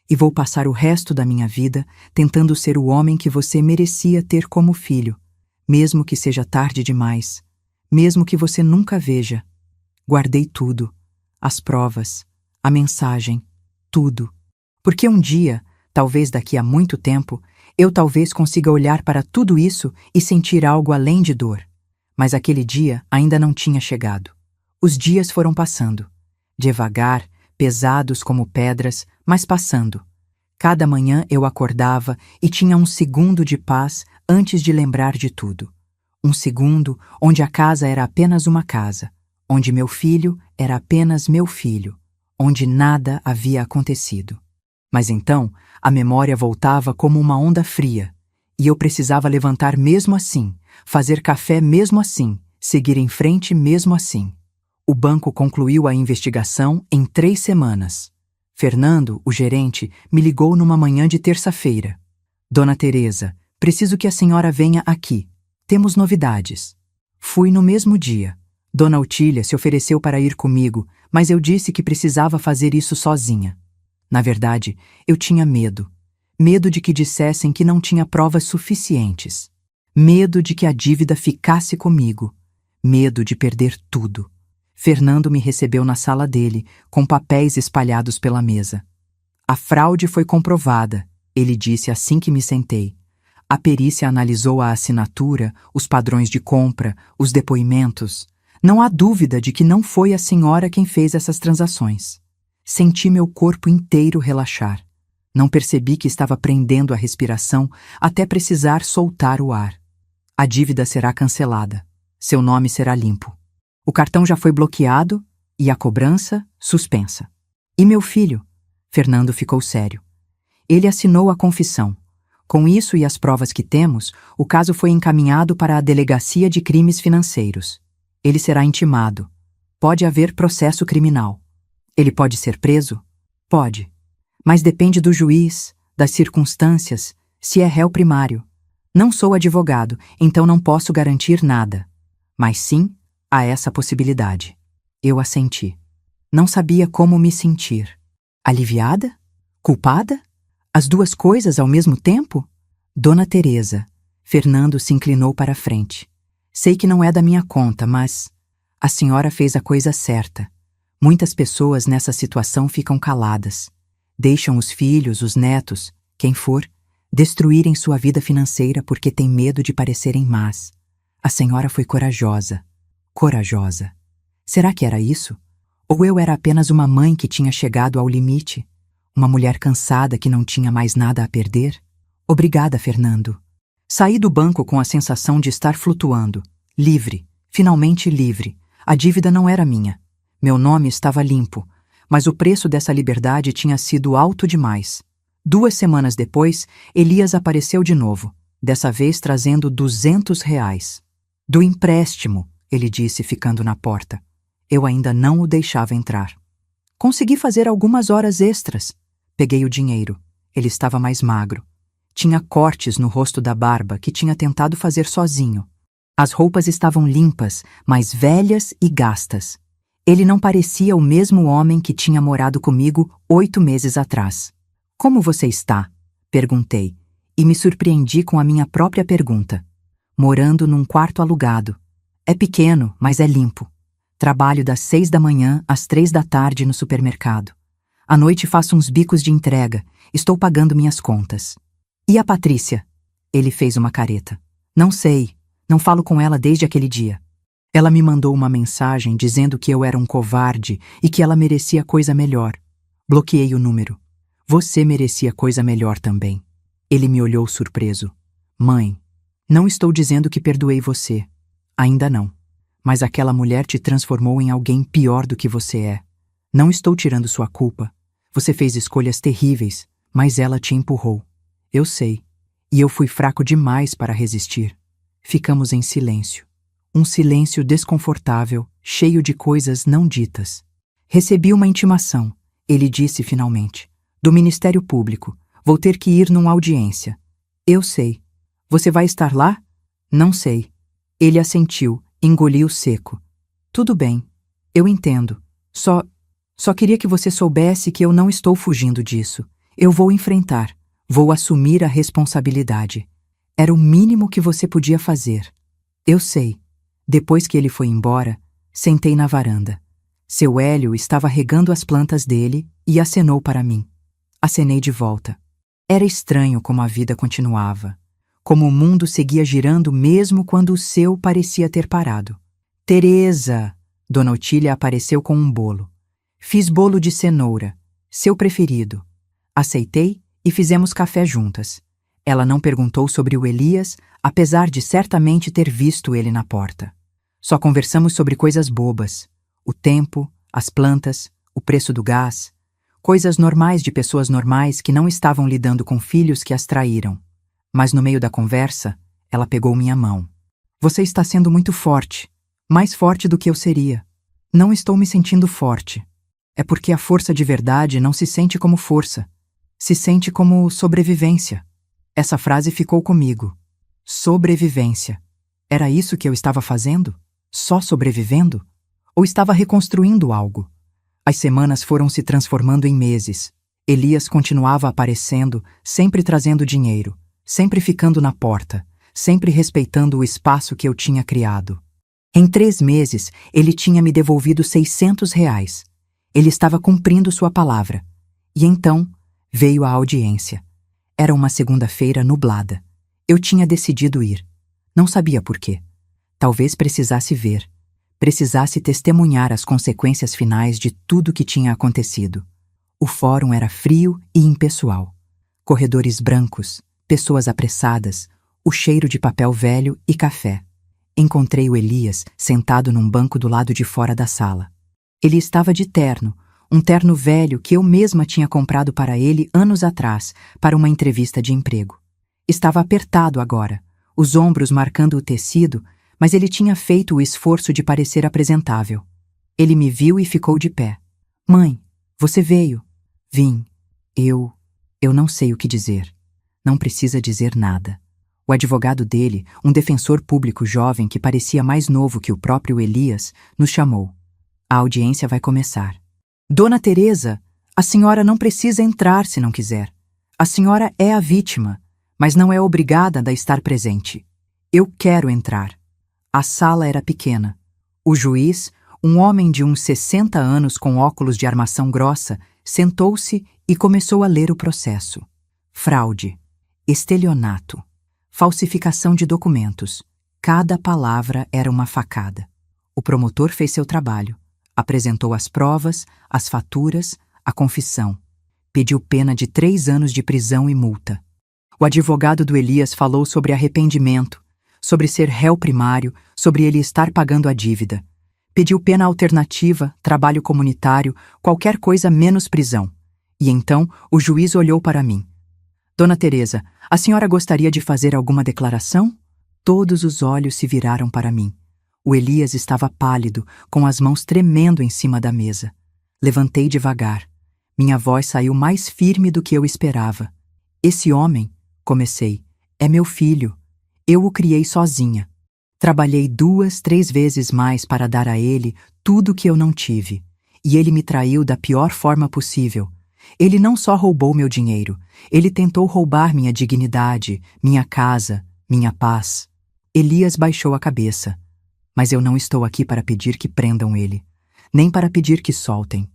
E vou passar o resto da minha vida tentando ser o homem que você merecia ter como filho, mesmo que seja tarde demais, mesmo que você nunca veja. Guardei tudo, as provas, a mensagem, tudo. Porque um dia, talvez daqui a muito tempo, eu talvez consiga olhar para tudo isso e sentir algo além de dor. Mas aquele dia ainda não tinha chegado. Os dias foram passando, devagar, pesados como pedras, mas passando. Cada manhã eu acordava e tinha um segundo de paz antes de lembrar de tudo. Um segundo onde a casa era apenas uma casa, onde meu filho era apenas meu filho, onde nada havia acontecido. Mas então, a memória voltava como uma onda fria, e eu precisava levantar mesmo assim, fazer café mesmo assim, seguir em frente mesmo assim. O banco concluiu a investigação em 3 semanas. Fernando, o gerente, me ligou numa manhã de terça-feira. Dona Teresa, preciso que a senhora venha aqui. Temos novidades. Fui no mesmo dia. Dona Otília se ofereceu para ir comigo, mas eu disse que precisava fazer isso sozinha. Na verdade, eu tinha medo. Medo de que dissessem que não tinha provas suficientes. Medo de que a dívida ficasse comigo. Medo de perder tudo. Fernando me recebeu na sala dele, com papéis espalhados pela mesa. A fraude foi comprovada, ele disse assim que me sentei. A perícia analisou a assinatura, os padrões de compra, os depoimentos. Não há dúvida de que não foi a senhora quem fez essas transações. Senti meu corpo inteiro relaxar. Não percebi que estava prendendo a respiração até precisar soltar o ar. A dívida será cancelada. Seu nome será limpo. O cartão já foi bloqueado e a cobrança suspensa. E meu filho? Fernando ficou sério. Ele assinou a confissão. Com isso e as provas que temos, o caso foi encaminhado para a Delegacia de Crimes Financeiros. Ele será intimado. Pode haver processo criminal. Ele pode ser preso? Pode. Mas depende do juiz, das circunstâncias, se é réu primário. Não sou advogado, então não posso garantir nada. Mas sim, há essa possibilidade. Eu assenti. Não sabia como me sentir. Aliviada? Culpada? As duas coisas ao mesmo tempo? Dona Teresa. Fernando se inclinou para a frente. Sei que não é da minha conta, mas... A senhora fez a coisa certa. Muitas pessoas nessa situação ficam caladas. Deixam os filhos, os netos, quem for, destruírem sua vida financeira porque têm medo de parecerem más. A senhora foi corajosa. Corajosa. Será que era isso? Ou eu era apenas uma mãe que tinha chegado ao limite? Uma mulher cansada que não tinha mais nada a perder? Obrigada, Fernando. Saí do banco com a sensação de estar flutuando. Livre. Finalmente livre. A dívida não era minha. Meu nome estava limpo. Mas o preço dessa liberdade tinha sido alto demais. 2 semanas depois, Elias apareceu de novo. Dessa vez trazendo R$ 200. Do empréstimo, ele disse, ficando na porta. Eu ainda não o deixava entrar. Consegui fazer algumas horas extras. Peguei o dinheiro. Ele estava mais magro. Tinha cortes no rosto da barba que tinha tentado fazer sozinho. As roupas estavam limpas, mas velhas e gastas. Ele não parecia o mesmo homem que tinha morado comigo 8 meses atrás. Como você está? Perguntei, e me surpreendi com a minha própria pergunta. Morando num quarto alugado. É pequeno, mas é limpo. Trabalho das 6 da manhã às 3 da tarde no supermercado. À noite faço uns bicos de entrega. Estou pagando minhas contas. E a Patrícia? Ele fez uma careta. Não sei. Não falo com ela desde aquele dia. Ela me mandou uma mensagem dizendo que eu era um covarde e que ela merecia coisa melhor. Bloqueei o número. Você merecia coisa melhor também. Ele me olhou surpreso. Mãe, não estou dizendo que perdoei você. Ainda não. Mas aquela mulher te transformou em alguém pior do que você é. Não estou tirando sua culpa. Você fez escolhas terríveis, mas ela te empurrou. Eu sei. E eu fui fraco demais para resistir. Ficamos em silêncio. Um silêncio desconfortável, cheio de coisas não ditas. Recebi uma intimação, ele disse finalmente. Do Ministério Público. Vou ter que ir numa audiência. Eu sei. Você vai estar lá? Não sei. Ele assentiu, engoliu seco. Tudo bem. Eu entendo. Só queria que você soubesse que eu não estou fugindo disso. Eu vou enfrentar. Vou assumir a responsabilidade. Era o mínimo que você podia fazer. Eu sei. Depois que ele foi embora, sentei na varanda. Seu Hélio estava regando as plantas dele e acenou para mim. Acenei de volta. Era estranho como a vida continuava. Como o mundo seguia girando mesmo quando o seu parecia ter parado. Teresa! Dona Otília apareceu com um bolo. Fiz bolo de cenoura, seu preferido. Aceitei e fizemos café juntas. Ela não perguntou sobre o Elias, apesar de certamente ter visto ele na porta. Só conversamos sobre coisas bobas. O tempo, as plantas, o preço do gás. Coisas normais de pessoas normais que não estavam lidando com filhos que as traíram. Mas no meio da conversa, ela pegou minha mão. Você está sendo muito forte. Mais forte do que eu seria. Não estou me sentindo forte. É porque a força de verdade não se sente como força. Se sente como sobrevivência. Essa frase ficou comigo. Sobrevivência. Era isso que eu estava fazendo? Só sobrevivendo? Ou estava reconstruindo algo? As semanas foram se transformando em meses. Elias continuava aparecendo, sempre trazendo dinheiro, sempre ficando na porta, sempre respeitando o espaço que eu tinha criado. Em 3 meses, ele tinha me devolvido R$ 600. Ele estava cumprindo sua palavra. E então, veio a audiência. Era uma segunda-feira nublada. Eu tinha decidido ir. Não sabia por quê. Talvez precisasse ver. Precisasse testemunhar as consequências finais de tudo que tinha acontecido. O fórum era frio e impessoal. Corredores brancos, pessoas apressadas, o cheiro de papel velho e café. Encontrei o Elias sentado num banco do lado de fora da sala. Ele estava de terno, um terno velho que eu mesma tinha comprado para ele anos atrás, para uma entrevista de emprego. Estava apertado agora, os ombros marcando o tecido, mas ele tinha feito o esforço de parecer apresentável. Ele me viu e ficou de pé. Mãe, você veio. Vim. Eu não sei o que dizer. Não precisa dizer nada. O advogado dele, um defensor público jovem que parecia mais novo que o próprio Elias, nos chamou. A audiência vai começar. Dona Teresa, a senhora não precisa entrar se não quiser. A senhora é a vítima, mas não é obrigada a estar presente. Eu quero entrar. A sala era pequena. O juiz, um homem de uns 60 anos com óculos de armação grossa, sentou-se e começou a ler o processo. Fraude, estelionato, falsificação de documentos. Cada palavra era uma facada. O promotor fez seu trabalho. Apresentou as provas, as faturas, a confissão. Pediu pena de 3 anos de prisão e multa. O advogado do Elias falou sobre arrependimento, sobre ser réu primário, sobre ele estar pagando a dívida. Pediu pena alternativa, trabalho comunitário, qualquer coisa menos prisão. E então o juiz olhou para mim. Dona Teresa, a senhora gostaria de fazer alguma declaração? Todos os olhos se viraram para mim. O Elias estava pálido, com as mãos tremendo em cima da mesa. Levantei devagar. Minha voz saiu mais firme do que eu esperava. Esse homem, comecei, é meu filho. Eu o criei sozinha. Trabalhei 2, 3 vezes mais para dar a ele tudo que eu não tive. E ele me traiu da pior forma possível. Ele não só roubou meu dinheiro, ele tentou roubar minha dignidade, minha casa, minha paz. Elias baixou a cabeça. Mas eu não estou aqui para pedir que prendam ele, nem para pedir que soltem.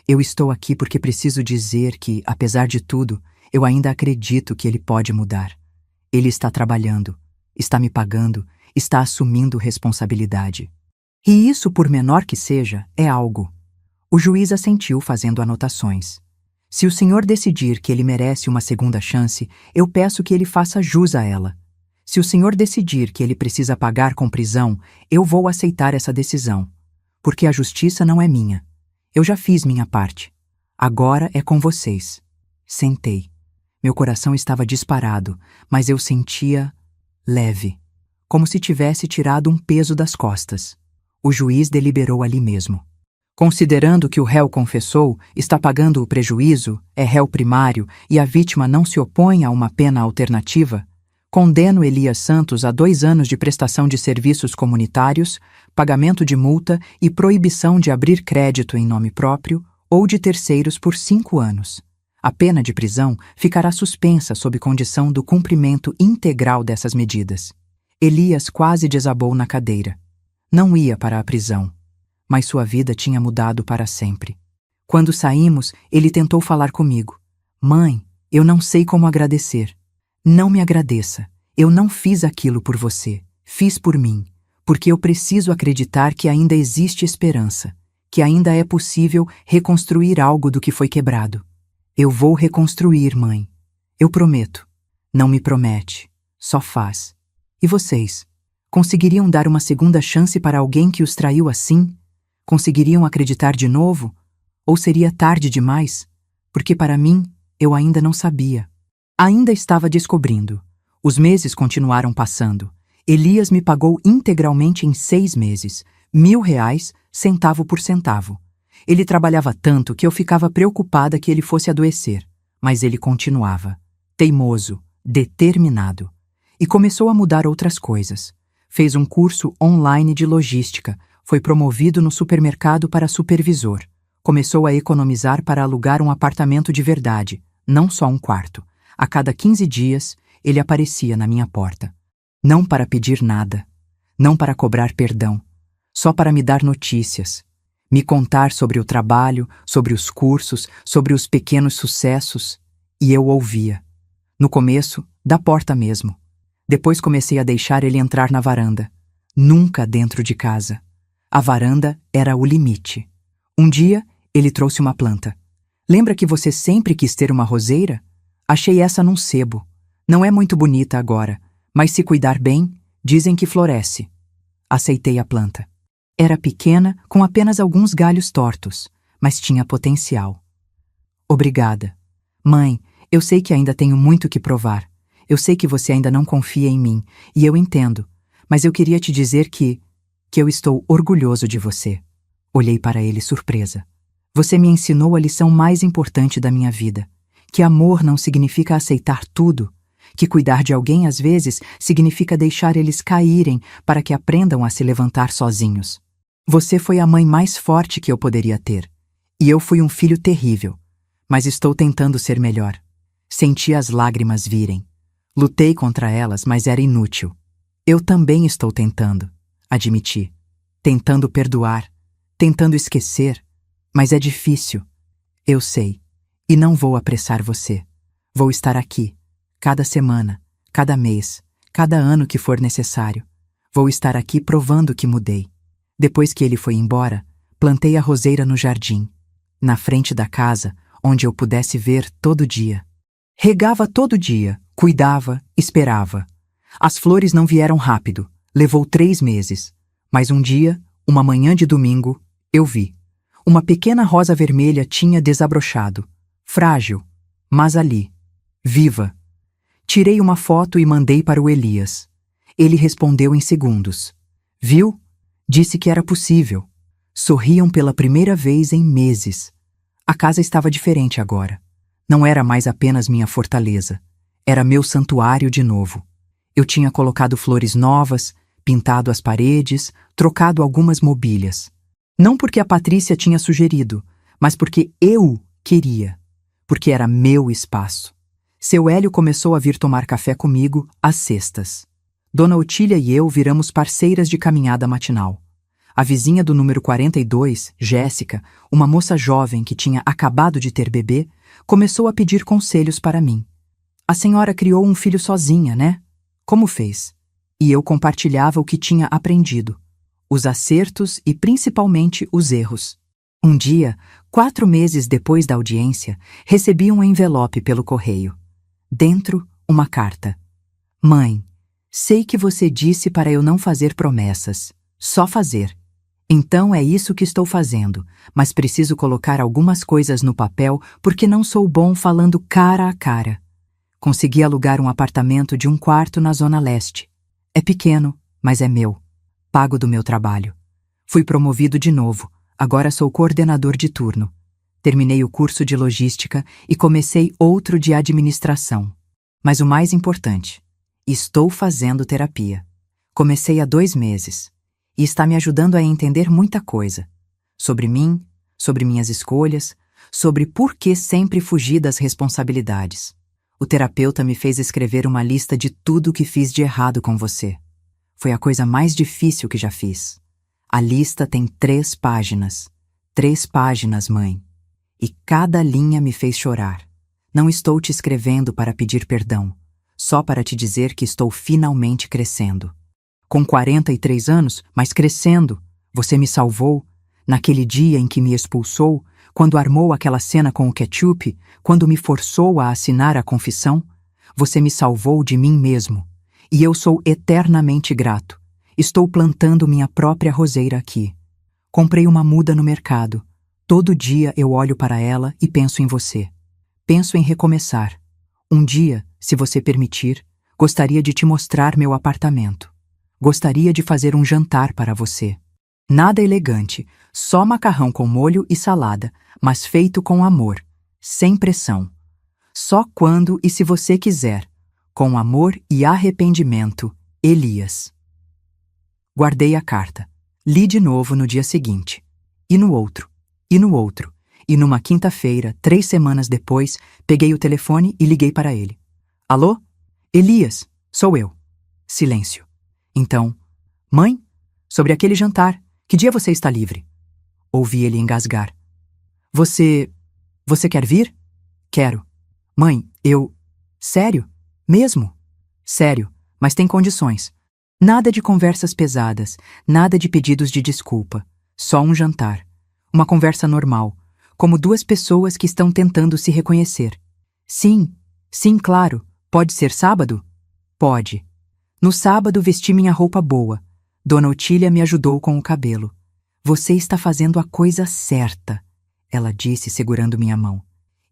Eu estou aqui porque preciso dizer que, apesar de tudo, eu ainda acredito que ele pode mudar. Ele está trabalhando, está me pagando, está assumindo responsabilidade. E isso, por menor que seja, é algo. O juiz assentiu fazendo anotações. Se o senhor decidir que ele merece uma segunda chance, eu peço que ele faça jus a ela. Se o senhor decidir que ele precisa pagar com prisão, eu vou aceitar essa decisão. Porque a justiça não é minha. Eu já fiz minha parte. Agora é com vocês. Sentei. Meu coração estava disparado, mas eu sentia leve, como se tivesse tirado um peso das costas. O juiz deliberou ali mesmo. Considerando que o réu confessou, está pagando o prejuízo, é réu primário e a vítima não se opõe a uma pena alternativa, condeno Elias Santos a 2 anos de prestação de serviços comunitários, pagamento de multa e proibição de abrir crédito em nome próprio ou de terceiros por 5 anos. A pena de prisão ficará suspensa sob condição do cumprimento integral dessas medidas. Elias quase desabou na cadeira. Não ia para a prisão, mas sua vida tinha mudado para sempre. Quando saímos, ele tentou falar comigo. Mãe, eu não sei como agradecer. Não me agradeça. Eu não fiz aquilo por você. Fiz por mim. Porque eu preciso acreditar que ainda existe esperança. Que ainda é possível reconstruir algo do que foi quebrado. Eu vou reconstruir, mãe. Eu prometo. Não me promete. Só faz. E vocês? Conseguiriam dar uma segunda chance para alguém que os traiu assim? Conseguiriam acreditar de novo? Ou seria tarde demais? Porque para mim, eu ainda não sabia. Ainda estava descobrindo. Os meses continuaram passando. Elias me pagou integralmente em 6 meses, R$ 1.000, centavo por centavo. Ele trabalhava tanto que eu ficava preocupada que ele fosse adoecer. Mas ele continuava. Teimoso, determinado. E começou a mudar outras coisas. Fez um curso online de logística. Foi promovido no supermercado para supervisor. Começou a economizar para alugar um apartamento de verdade, não só um quarto. A cada 15 dias, ele aparecia na minha porta. Não para pedir nada. Não para cobrar perdão. Só para me dar notícias. Me contar sobre o trabalho, sobre os cursos, sobre os pequenos sucessos. E eu ouvia. No começo, da porta mesmo. Depois comecei a deixar ele entrar na varanda. Nunca dentro de casa. A varanda era o limite. Um dia, ele trouxe uma planta. Lembra que você sempre quis ter uma roseira? Achei essa num sebo. Não é muito bonita agora, mas se cuidar bem, dizem que floresce. Aceitei a planta. Era pequena, com apenas alguns galhos tortos, mas tinha potencial. Obrigada. Mãe, eu sei que ainda tenho muito que provar. Eu sei que você ainda não confia em mim, e eu entendo, mas eu queria te dizer que eu estou orgulhoso de você. Olhei para ele surpresa. Você me ensinou a lição mais importante da minha vida, que amor não significa aceitar tudo, que cuidar de alguém às vezes significa deixar eles caírem para que aprendam a se levantar sozinhos. Você foi a mãe mais forte que eu poderia ter, e eu fui um filho terrível, mas estou tentando ser melhor. Senti as lágrimas virem. Lutei contra elas, mas era inútil. Eu também estou tentando, admiti. Tentando perdoar, tentando esquecer, mas é difícil. Eu sei, e não vou apressar você. Vou estar aqui, cada semana, cada mês, cada ano que for necessário. Vou estar aqui provando que mudei. Depois que ele foi embora, plantei a roseira no jardim, na frente da casa, onde eu pudesse ver todo dia. Regava todo dia, cuidava, esperava. As flores não vieram rápido, levou 3 meses. Mas um dia, uma manhã de domingo, eu vi. Uma pequena rosa vermelha tinha desabrochado, frágil, mas ali, viva. Tirei uma foto e mandei para o Elias. Ele respondeu em segundos. Viu? Disse que era possível. Sorriam pela primeira vez em meses. A casa estava diferente agora. Não era mais apenas minha fortaleza. Era meu santuário de novo. Eu tinha colocado flores novas, pintado as paredes, trocado algumas mobílias. Não porque a Patrícia tinha sugerido, mas porque eu queria. Porque era meu espaço. Seu Hélio começou a vir tomar café comigo às sextas. Dona Otília e eu viramos parceiras de caminhada matinal. A vizinha do número 42, Jéssica, uma moça jovem que tinha acabado de ter bebê, começou a pedir conselhos para mim. A senhora criou um filho sozinha, né? Como fez? E eu compartilhava o que tinha aprendido. Os acertos e principalmente os erros. Um dia, 4 meses depois da audiência, recebi um envelope pelo correio. Dentro, uma carta. Mãe, sei que você disse para eu não fazer promessas, só fazer. Então é isso que estou fazendo, mas preciso colocar algumas coisas no papel porque não sou bom falando cara a cara. Consegui alugar um apartamento de 1 quarto na Zona Leste. É pequeno, mas é meu. Pago do meu trabalho. Fui promovido de novo, agora sou coordenador de turno. Terminei o curso de logística e comecei outro de administração. Mas o mais importante, estou fazendo terapia. Comecei há 2 meses e está me ajudando a entender muita coisa. Sobre mim, sobre minhas escolhas, sobre por que sempre fugi das responsabilidades. O terapeuta me fez escrever uma lista de tudo o que fiz de errado com você. Foi a coisa mais difícil que já fiz. A lista tem 3 páginas. 3 páginas, mãe. E cada linha me fez chorar. Não estou te escrevendo para pedir perdão, só para te dizer que estou finalmente crescendo. Com 43 anos, mas crescendo, você me salvou. Naquele dia em que me expulsou, quando armou aquela cena com o ketchup, quando me forçou a assinar a confissão, você me salvou de mim mesmo. E eu sou eternamente grato. Estou plantando minha própria roseira aqui. Comprei uma muda no mercado. Todo dia eu olho para ela e penso em você. Penso em recomeçar. Um dia, se você permitir, gostaria de te mostrar meu apartamento. Gostaria de fazer um jantar para você. Nada elegante, só macarrão com molho e salada, mas feito com amor, sem pressão. Só quando e se você quiser, com amor e arrependimento, Elias. Guardei a carta. Li de novo no dia seguinte. E no outro. E no outro. E numa quinta-feira, 3 semanas depois, peguei o telefone e liguei para ele. Alô? Elias, sou eu. Silêncio. Então, mãe, sobre aquele jantar, que dia você está livre? Ouvi ele engasgar. Você quer vir? Quero. Mãe, Sério? Mesmo? Sério, mas tem condições. Nada de conversas pesadas, nada de pedidos de desculpa. Só um jantar. Uma conversa normal, como 2 pessoas que estão tentando se reconhecer. Sim, claro. Pode ser sábado? Pode. No sábado vesti minha roupa boa. Dona Otília me ajudou com o cabelo. Você está fazendo a coisa certa, ela disse segurando minha mão.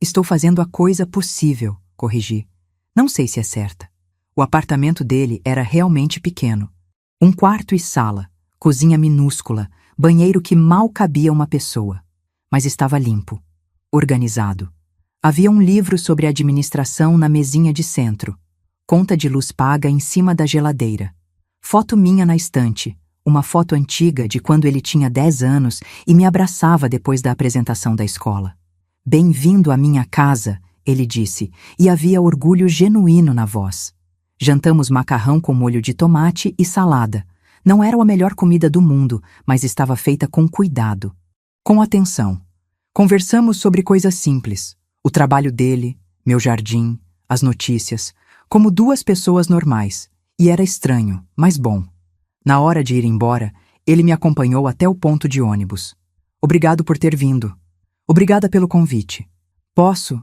Estou fazendo a coisa possível, corrigi. Não sei se é certa. O apartamento dele era realmente pequeno. 1 quarto e sala, cozinha minúscula, banheiro que mal cabia uma pessoa. Mas estava limpo, organizado. Havia um livro sobre administração na mesinha de centro. Conta de luz paga em cima da geladeira. Foto minha na estante, uma foto antiga de quando ele tinha 10 anos e me abraçava depois da apresentação da escola. Bem-vindo à minha casa, ele disse, e havia orgulho genuíno na voz. Jantamos macarrão com molho de tomate e salada. Não era a melhor comida do mundo, mas estava feita com cuidado, com atenção. Conversamos sobre coisas simples, o trabalho dele, meu jardim, as notícias, como duas pessoas normais, e era estranho, mas bom. Na hora de ir embora, ele me acompanhou até o ponto de ônibus. Obrigado por ter vindo. Obrigada pelo convite. Posso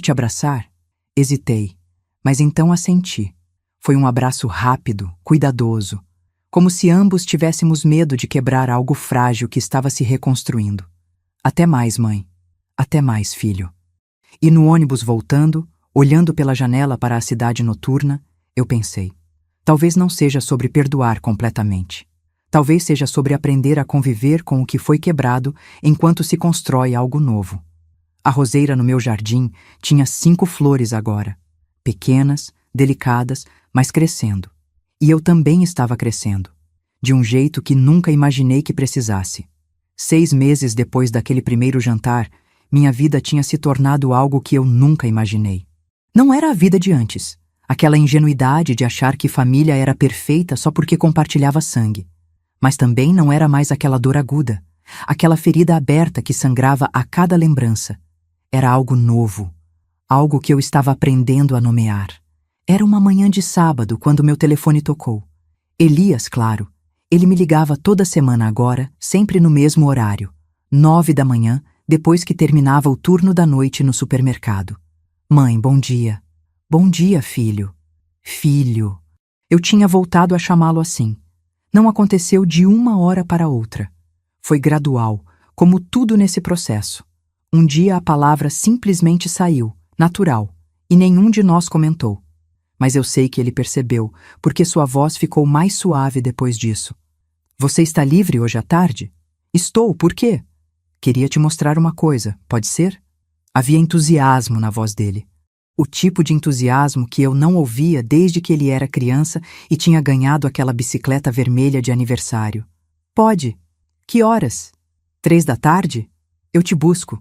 te abraçar? Hesitei, mas então assenti. Foi um abraço rápido, cuidadoso, como se ambos tivéssemos medo de quebrar algo frágil que estava se reconstruindo. Até mais, mãe. Até mais, filho. E no ônibus voltando, olhando pela janela para a cidade noturna, eu pensei, talvez não seja sobre perdoar completamente. Talvez seja sobre aprender a conviver com o que foi quebrado enquanto se constrói algo novo. A roseira no meu jardim tinha 5 flores agora, pequenas, delicadas, mas crescendo. E eu também estava crescendo, de um jeito que nunca imaginei que precisasse. 6 meses depois daquele primeiro jantar, minha vida tinha se tornado algo que eu nunca imaginei. Não era a vida de antes, aquela ingenuidade de achar que família era perfeita só porque compartilhava sangue. Mas também não era mais aquela dor aguda, aquela ferida aberta que sangrava a cada lembrança. Era algo novo, algo que eu estava aprendendo a nomear. Era uma manhã de sábado quando meu telefone tocou. Elias, claro. Ele me ligava toda semana agora, sempre no mesmo horário, 9 da manhã, depois que terminava o turno da noite no supermercado. Mãe, bom dia. Bom dia, filho. Filho. Eu tinha voltado a chamá-lo assim. Não aconteceu de uma hora para outra. Foi gradual, como tudo nesse processo. Um dia a palavra simplesmente saiu, natural, e nenhum de nós comentou. Mas eu sei que ele percebeu, porque sua voz ficou mais suave depois disso. Você está livre hoje à tarde? Estou, por quê? Queria te mostrar uma coisa, pode ser? Havia entusiasmo na voz dele. O tipo de entusiasmo que eu não ouvia desde que ele era criança e tinha ganhado aquela bicicleta vermelha de aniversário. Pode. Que horas? 3 da tarde? Eu te busco.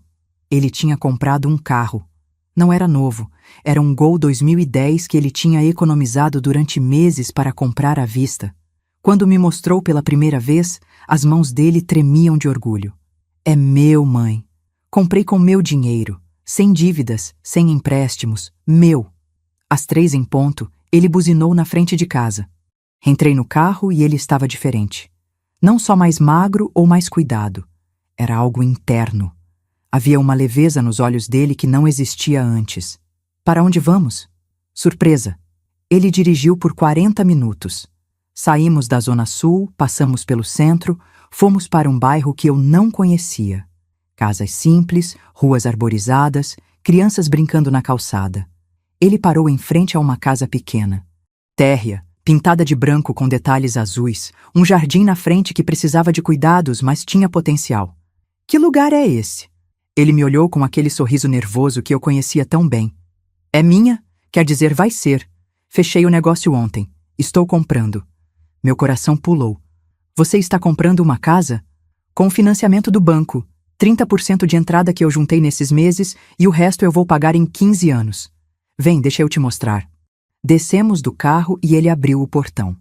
Ele tinha comprado um carro. Não era novo. Era um Gol 2010 que ele tinha economizado durante meses para comprar à vista. Quando me mostrou pela primeira vez, as mãos dele tremiam de orgulho. É meu, mãe. Comprei com meu dinheiro. Sem dívidas, sem empréstimos. Meu. Às 3 em ponto, ele buzinou na frente de casa. Entrei no carro e ele estava diferente. Não só mais magro ou mais cuidado. Era algo interno. Havia uma leveza nos olhos dele que não existia antes. Para onde vamos? Surpresa. Ele dirigiu por 40 minutos. Saímos da Zona Sul, passamos pelo centro, fomos para um bairro que eu não conhecia. Casas simples, ruas arborizadas, crianças brincando na calçada. Ele parou em frente a uma casa pequena. Térrea, pintada de branco com detalhes azuis, um jardim na frente que precisava de cuidados, mas tinha potencial. Que lugar é esse? Ele me olhou com aquele sorriso nervoso que eu conhecia tão bem. É minha? Quer dizer, vai ser. Fechei o negócio ontem. Estou comprando. Meu coração pulou. Você está comprando uma casa? Com o financiamento do banco. 30% de entrada que eu juntei nesses meses e o resto eu vou pagar em 15 anos. Vem, deixa eu te mostrar. Descemos do carro e ele abriu o portão.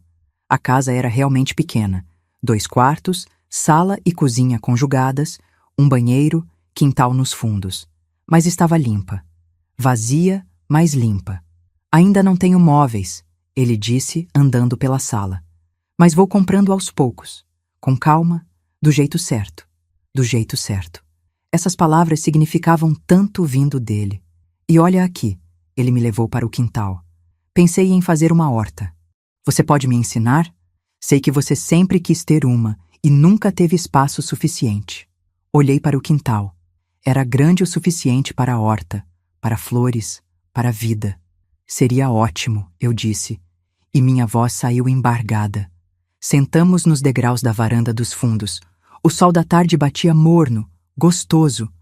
A casa era realmente pequena. 2 quartos, sala e cozinha conjugadas, um banheiro, quintal nos fundos. Mas estava limpa. Vazia, mas limpa. Ainda não tenho móveis, ele disse, andando pela sala. Mas vou comprando aos poucos, com calma, do jeito certo. Do jeito certo. Essas palavras significavam tanto vindo dele. E olha aqui, ele me levou para o quintal. Pensei em fazer uma horta. Você pode me ensinar? Sei que você sempre quis ter uma e nunca teve espaço suficiente. Olhei para o quintal. Era grande o suficiente para a horta, para flores, para a vida. Seria ótimo, eu disse, e minha voz saiu embargada. Sentamos nos degraus da varanda dos fundos. O sol da tarde batia morno, gostoso.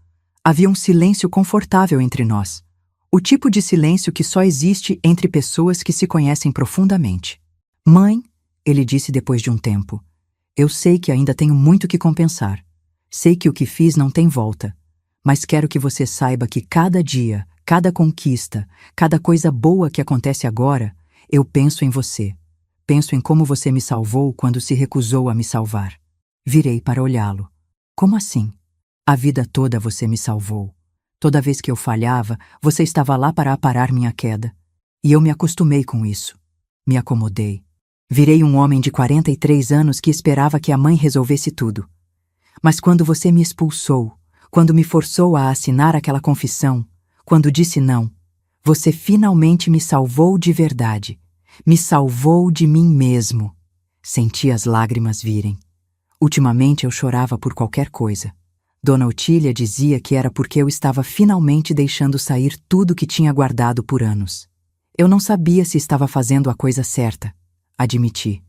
Havia um silêncio confortável entre nós. O tipo de silêncio que só existe entre pessoas que se conhecem profundamente. Mãe, ele disse depois de um tempo, eu sei que ainda tenho muito que compensar. Sei que o que fiz não tem volta. Mas quero que você saiba que cada dia, cada conquista, cada coisa boa que acontece agora, eu penso em você. Penso em como você me salvou quando se recusou a me salvar. Virei para olhá-lo. Como assim? A vida toda você me salvou. Toda vez que eu falhava, você estava lá para aparar minha queda. E eu me acostumei com isso. Me acomodei. Virei um homem de 43 anos que esperava que a mãe resolvesse tudo. Mas quando você me expulsou, quando me forçou a assinar aquela confissão, quando disse não, você finalmente me salvou de verdade. Me salvou de mim mesmo. Senti as lágrimas virem. Ultimamente eu chorava por qualquer coisa. Dona Otília dizia que era porque eu estava finalmente deixando sair tudo que tinha guardado por anos. Eu não sabia se estava fazendo a coisa certa, admiti.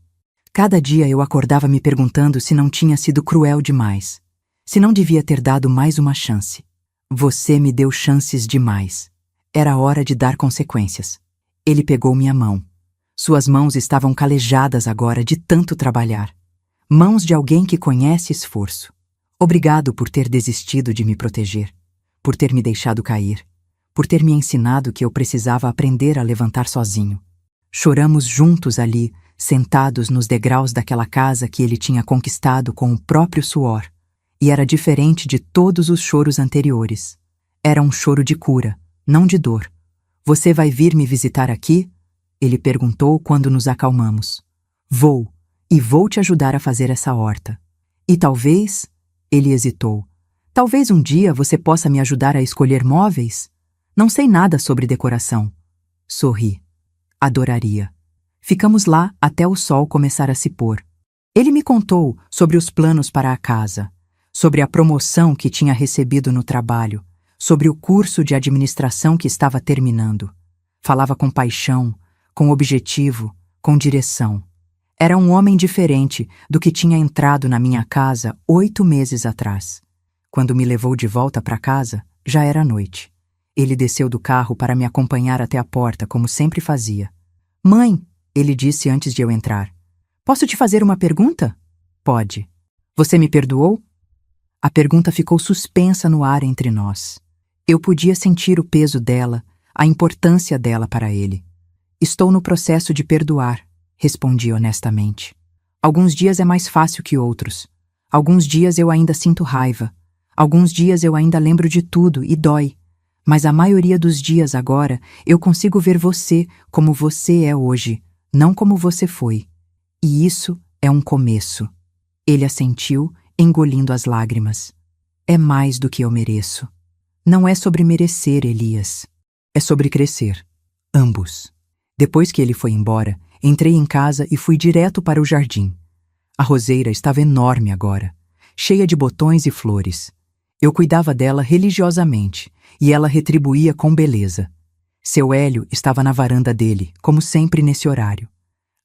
Cada dia eu acordava me perguntando se não tinha sido cruel demais, se não devia ter dado mais uma chance. Você me deu chances demais. Era hora de dar consequências. Ele pegou minha mão. Suas mãos estavam calejadas agora de tanto trabalhar. Mãos de alguém que conhece esforço. Obrigado por ter desistido de me proteger, por ter me deixado cair, por ter me ensinado que eu precisava aprender a levantar sozinho. Choramos juntos ali, sentados nos degraus daquela casa que ele tinha conquistado com o próprio suor. E era diferente de todos os choros anteriores. Era um choro de cura, não de dor. Você vai vir me visitar aqui? Ele perguntou quando nos acalmamos. Vou, e vou te ajudar a fazer essa horta. E talvez... Ele hesitou. Talvez um dia você possa me ajudar a escolher móveis? Não sei nada sobre decoração. Sorri. Adoraria. Ficamos lá até o sol começar a se pôr. Ele me contou sobre os planos para a casa, sobre a promoção que tinha recebido no trabalho, sobre o curso de administração que estava terminando. Falava com paixão, com objetivo, com direção. Era um homem diferente do que tinha entrado na minha casa 8 meses atrás. Quando me levou de volta para casa, já era noite. Ele desceu do carro para me acompanhar até a porta, como sempre fazia. Mãe, ele disse antes de eu entrar. Posso te fazer uma pergunta? Pode. Você me perdoou? A pergunta ficou suspensa no ar entre nós. Eu podia sentir o peso dela, a importância dela para ele. Estou no processo de perdoar. Respondi honestamente. Alguns dias é mais fácil que outros. Alguns dias eu ainda sinto raiva. Alguns dias eu ainda lembro de tudo e dói. Mas a maioria dos dias agora eu consigo ver você como você é hoje, não como você foi. E isso é um começo. Ele assentiu, engolindo as lágrimas. É mais do que eu mereço. Não é sobre merecer, Elias. É sobre crescer. Ambos. Depois que ele foi embora, entrei em casa e fui direto para o jardim. A roseira estava enorme agora, cheia de botões e flores. Eu cuidava dela religiosamente e ela retribuía com beleza. Seu Hélio estava na varanda dele, como sempre nesse horário.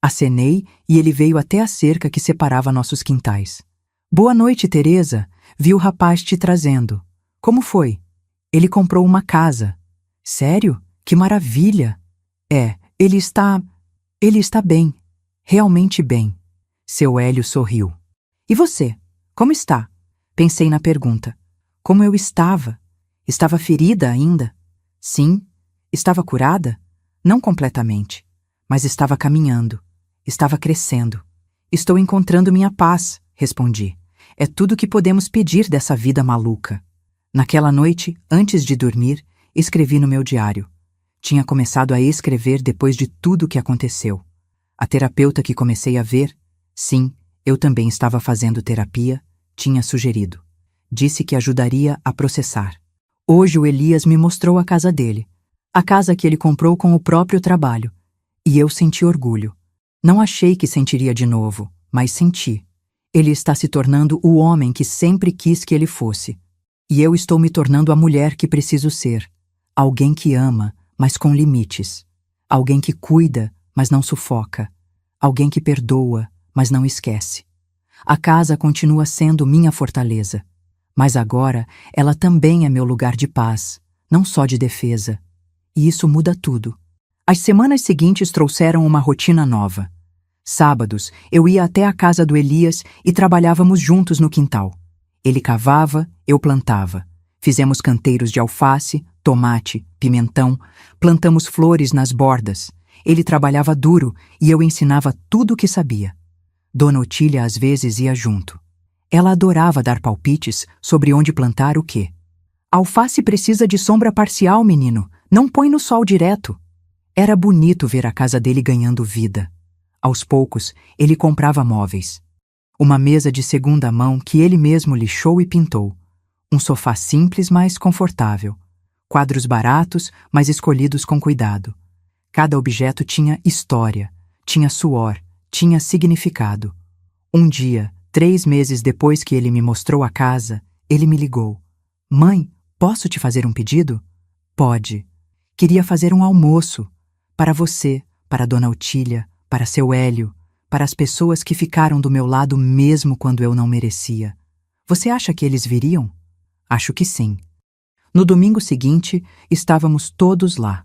Acenei e ele veio até a cerca que separava nossos quintais. Boa noite, Teresa. Vi o rapaz te trazendo. Como foi? Ele comprou uma casa. Sério? Que maravilha! Ele está bem, realmente bem. Seu Hélio sorriu. E você? Como está? Pensei na pergunta. Como eu estava? Estava ferida ainda? Sim. Estava curada? Não completamente. Mas estava caminhando. Estava crescendo. Estou encontrando minha paz, respondi. É tudo que podemos pedir dessa vida maluca. Naquela noite, antes de dormir, escrevi no meu diário. Tinha começado a escrever depois de tudo o que aconteceu. A terapeuta que comecei a ver, sim, eu também estava fazendo terapia, tinha sugerido. Disse que ajudaria a processar. Hoje o Elias me mostrou a casa dele. A casa que ele comprou com o próprio trabalho. E eu senti orgulho. Não achei que sentiria de novo, mas senti. Ele está se tornando o homem que sempre quis que ele fosse. E eu estou me tornando a mulher que preciso ser. Alguém que ama, mas com limites. Alguém que cuida, mas não sufoca. Alguém que perdoa, mas não esquece. A casa continua sendo minha fortaleza. Mas agora ela também é meu lugar de paz, não só de defesa. E isso muda tudo. As semanas seguintes trouxeram uma rotina nova. Sábados, eu ia até a casa do Elias e trabalhávamos juntos no quintal. Ele cavava, eu plantava. Fizemos canteiros de alface, tomate, pimentão, plantamos flores nas bordas. Ele trabalhava duro e eu ensinava tudo o que sabia. Dona Otília às vezes ia junto. Ela adorava dar palpites sobre onde plantar o quê. Alface precisa de sombra parcial, menino. Não põe no sol direto. Era bonito ver a casa dele ganhando vida. Aos poucos, ele comprava móveis. Uma mesa de segunda mão que ele mesmo lixou e pintou. Um sofá simples, mas confortável. Quadros baratos, mas escolhidos com cuidado. Cada objeto tinha história, tinha suor, tinha significado. Um dia, 3 meses depois que ele me mostrou a casa, ele me ligou. Mãe, posso te fazer um pedido? Pode. Queria fazer um almoço. Para você, para Dona Otília, para seu Hélio, para as pessoas que ficaram do meu lado mesmo quando eu não merecia. Você acha que eles viriam? Acho que sim. No domingo seguinte, estávamos todos lá.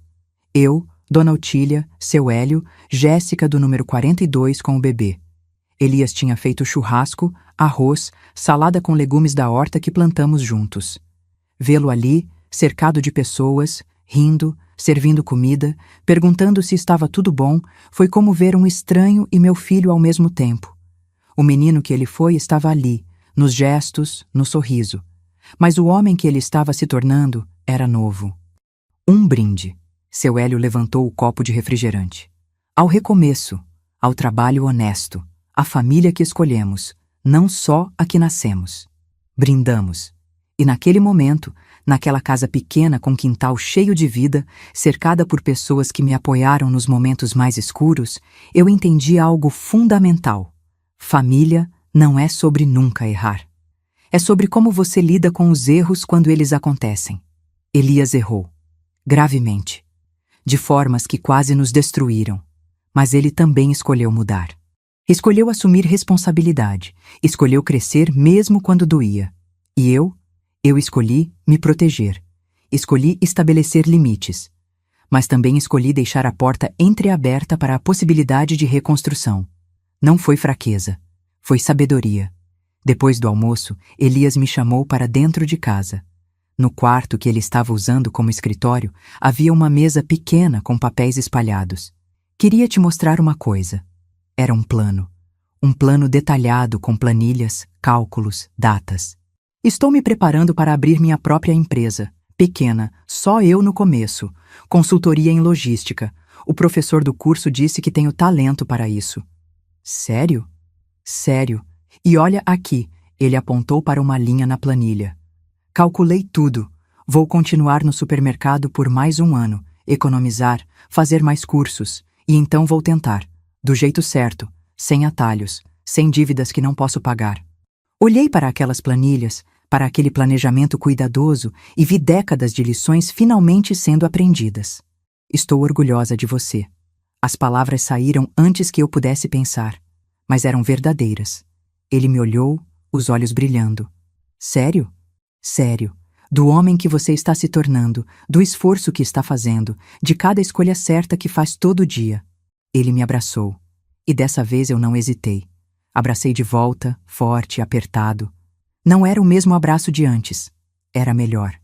Eu, Dona Otília, seu Hélio, Jéssica do número 42 com o bebê. Elias tinha feito churrasco, arroz, salada com legumes da horta que plantamos juntos. Vê-lo ali, cercado de pessoas, rindo, servindo comida, perguntando se estava tudo bom, foi como ver um estranho e meu filho ao mesmo tempo. O menino que ele foi estava ali, nos gestos, no sorriso. Mas o homem que ele estava se tornando era novo. Um brinde. Seu Hélio levantou o copo de refrigerante. Ao recomeço, ao trabalho honesto, à família que escolhemos, não só a que nascemos. Brindamos. E naquele momento, naquela casa pequena com quintal cheio de vida, cercada por pessoas que me apoiaram nos momentos mais escuros, eu entendi algo fundamental. Família não é sobre nunca errar. É sobre como você lida com os erros quando eles acontecem. Elias errou. Gravemente. De formas que quase nos destruíram. Mas ele também escolheu mudar. Escolheu assumir responsabilidade. Escolheu crescer mesmo quando doía. E eu escolhi me proteger. Escolhi estabelecer limites. Mas também escolhi deixar a porta entreaberta para a possibilidade de reconstrução. Não foi fraqueza. Foi sabedoria. Depois do almoço, Elias me chamou para dentro de casa. No quarto que ele estava usando como escritório, havia uma mesa pequena com papéis espalhados. Queria te mostrar uma coisa. Era um plano. Um plano detalhado com planilhas, cálculos, datas. Estou me preparando para abrir minha própria empresa. Pequena, só eu no começo. Consultoria em logística. O professor do curso disse que tenho talento para isso. Sério? Sério. E olha aqui, ele apontou para uma linha na planilha. Calculei tudo. Vou continuar no supermercado por mais 1 ano, economizar, fazer mais cursos, e então vou tentar, do jeito certo, sem atalhos, sem dívidas que não posso pagar. Olhei para aquelas planilhas, para aquele planejamento cuidadoso e vi décadas de lições finalmente sendo aprendidas. Estou orgulhosa de você. As palavras saíram antes que eu pudesse pensar, mas eram verdadeiras. Ele me olhou, os olhos brilhando. Sério? Sério. Do homem que você está se tornando, do esforço que está fazendo, de cada escolha certa que faz todo dia. Ele me abraçou. E dessa vez eu não hesitei. Abracei de volta, forte, apertado. Não era o mesmo abraço de antes. Era melhor.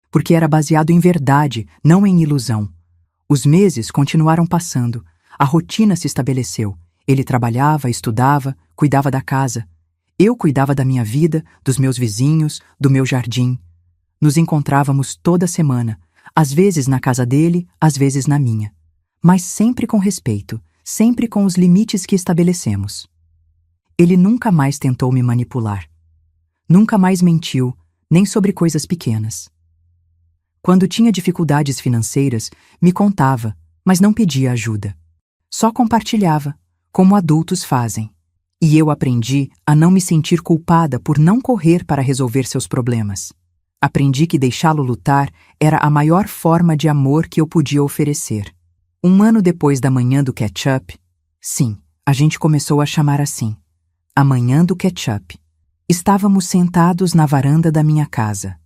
Porque era baseado em verdade, não em ilusão. Os meses continuaram passando. A rotina se estabeleceu. Ele trabalhava, estudava, cuidava da casa. Eu cuidava da minha vida, dos meus vizinhos, do meu jardim. Nos encontrávamos toda semana, às vezes na casa dele, às vezes na minha. Mas sempre com respeito, sempre com os limites que estabelecemos. Ele nunca mais tentou me manipular. Nunca mais mentiu, nem sobre coisas pequenas. Quando tinha dificuldades financeiras, me contava, mas não pedia ajuda. Só compartilhava, como adultos fazem. E eu aprendi a não me sentir culpada por não correr para resolver seus problemas. Aprendi que deixá-lo lutar era a maior forma de amor que eu podia oferecer. 1 ano depois da manhã do ketchup, sim, a gente começou a chamar assim, a manhã do ketchup. Estávamos sentados na varanda da minha casa.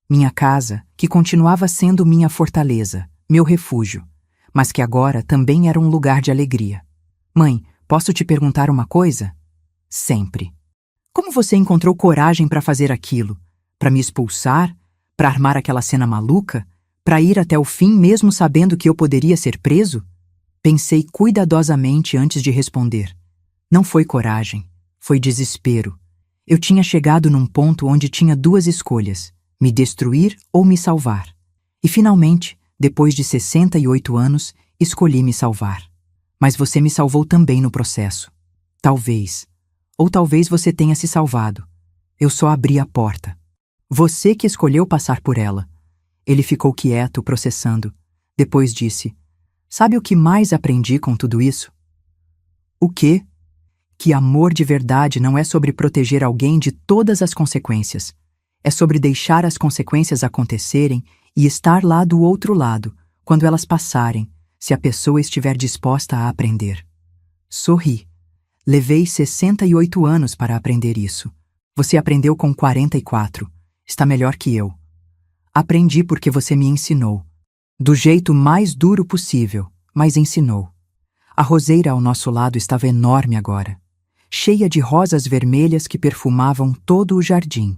Minha casa, que continuava sendo minha fortaleza, meu refúgio, mas que agora também era um lugar de alegria. Mãe, posso te perguntar uma coisa? Sempre. Como você encontrou coragem para fazer aquilo? Para me expulsar? Para armar aquela cena maluca? Para ir até o fim mesmo sabendo que eu poderia ser preso? Pensei cuidadosamente antes de responder. Não foi coragem, foi desespero. Eu tinha chegado num ponto onde tinha duas escolhas, me destruir ou me salvar. E finalmente, depois de 68 anos, escolhi me salvar. Mas você me salvou também no processo. Talvez. Ou talvez você tenha se salvado. Eu só abri a porta. Você que escolheu passar por ela. Ele ficou quieto, processando. Depois disse: sabe o que mais aprendi com tudo isso? O quê? Que amor de verdade não é sobre proteger alguém de todas as consequências. É sobre deixar as consequências acontecerem e estar lá do outro lado, quando elas passarem, se a pessoa estiver disposta a aprender. Sorri. Levei 68 anos para aprender isso. Você aprendeu com 44. Está melhor que eu. Aprendi porque você me ensinou. Do jeito mais duro possível, mas ensinou. A roseira ao nosso lado estava enorme agora, cheia de rosas vermelhas que perfumavam todo o jardim.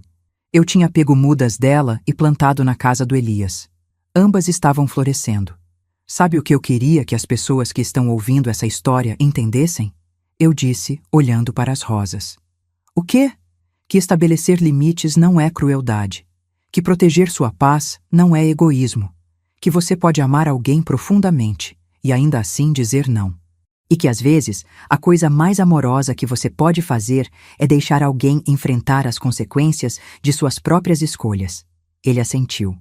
Eu tinha pego mudas dela e plantado na casa do Elias. Ambas estavam florescendo. Sabe o que eu queria que as pessoas que estão ouvindo essa história entendessem? Eu disse, olhando para as rosas. O quê? Que estabelecer limites não é crueldade. Que proteger sua paz não é egoísmo. Que você pode amar alguém profundamente e ainda assim dizer não. E que às vezes a coisa mais amorosa que você pode fazer é deixar alguém enfrentar as consequências de suas próprias escolhas. Ele assentiu.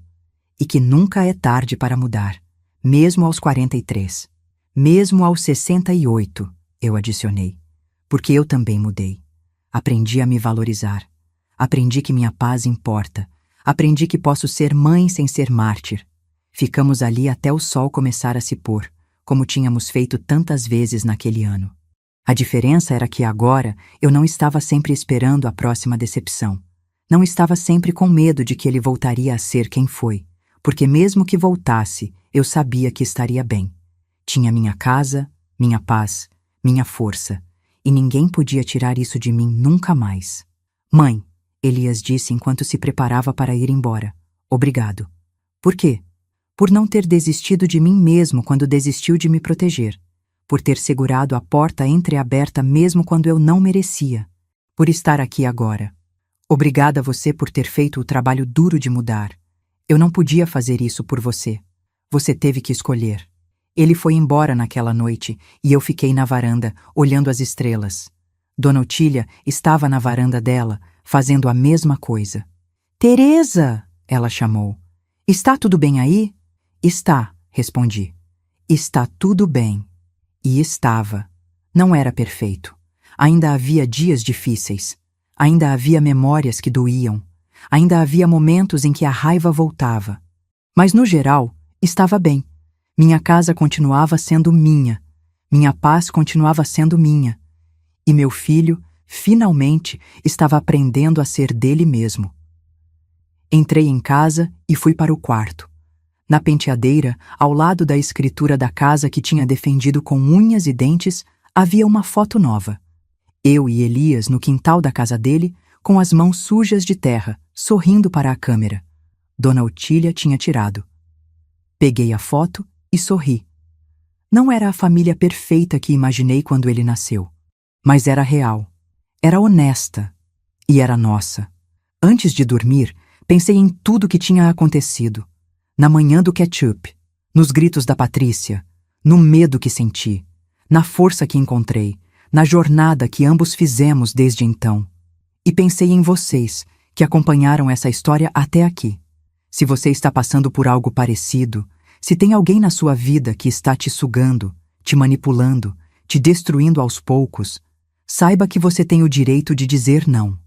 E que nunca é tarde para mudar, mesmo aos 43. Mesmo aos 68, eu adicionei. Porque eu também mudei. Aprendi a me valorizar. Aprendi que minha paz importa. Aprendi que posso ser mãe sem ser mártir. Ficamos ali até o sol começar a se pôr, como tínhamos feito tantas vezes naquele ano. A diferença era que agora eu não estava sempre esperando a próxima decepção. Não estava sempre com medo de que ele voltaria a ser quem foi, porque mesmo que voltasse, eu sabia que estaria bem. Tinha minha casa, minha paz, minha força, e ninguém podia tirar isso de mim nunca mais. Mãe, Elias disse enquanto se preparava para ir embora. Obrigado. Por quê? Por não ter desistido de mim mesmo quando desistiu de me proteger. Por ter segurado a porta entreaberta mesmo quando eu não merecia. Por estar aqui agora. Obrigada a você por ter feito o trabalho duro de mudar. Eu não podia fazer isso por você. Você teve que escolher. Ele foi embora naquela noite e eu fiquei na varanda, olhando as estrelas. Dona Otília estava na varanda dela, fazendo a mesma coisa. Teresa! Ela chamou. Está tudo bem aí? Está, respondi. Está tudo bem. E estava. Não era perfeito. Ainda havia dias difíceis. Ainda havia memórias que doíam. Ainda havia momentos em que a raiva voltava. Mas, no geral, estava bem. Minha casa continuava sendo minha. Minha paz continuava sendo minha. E meu filho, finalmente, estava aprendendo a ser dele mesmo. Entrei em casa e fui para o quarto. Na penteadeira, ao lado da escritura da casa que tinha defendido com unhas e dentes, havia uma foto nova. Eu e Elias no quintal da casa dele, com as mãos sujas de terra, sorrindo para a câmera. Dona Otília tinha tirado. Peguei a foto e sorri. Não era a família perfeita que imaginei quando ele nasceu, mas era real, era honesta e era nossa. Antes de dormir, pensei em tudo que tinha acontecido. Na manhã do ketchup, nos gritos da Patrícia, no medo que senti, na força que encontrei, na jornada que ambos fizemos desde então. E pensei em vocês, que acompanharam essa história até aqui. Se você está passando por algo parecido, se tem alguém na sua vida que está te sugando, te manipulando, te destruindo aos poucos, saiba que você tem o direito de dizer não.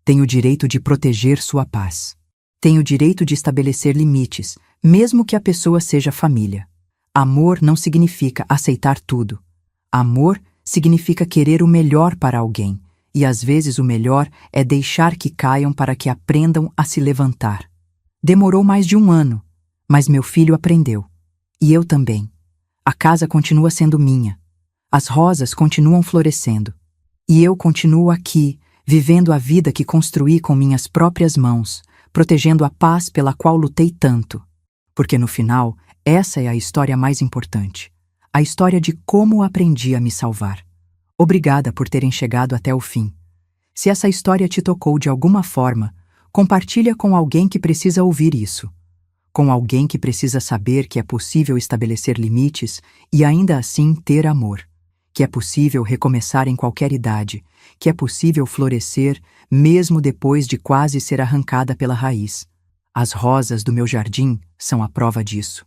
Tem o direito de proteger sua paz. Tem o direito de estabelecer limites, mesmo que a pessoa seja família. Amor não significa aceitar tudo. Amor significa querer o melhor para alguém, e às vezes o melhor é deixar que caiam para que aprendam a se levantar. Demorou mais de 1 ano, mas meu filho aprendeu. E eu também. A casa continua sendo minha. As rosas continuam florescendo. E eu continuo aqui, vivendo a vida que construí com minhas próprias mãos, protegendo a paz pela qual lutei tanto. Porque no final, essa é a história mais importante. A história de como aprendi a me salvar. Obrigada por terem chegado até o fim. Se essa história te tocou de alguma forma, compartilha com alguém que precisa ouvir isso. Com alguém que precisa saber que é possível estabelecer limites e ainda assim ter amor. Que é possível recomeçar em qualquer idade, que é possível florescer mesmo depois de quase ser arrancada pela raiz. As rosas do meu jardim são a prova disso.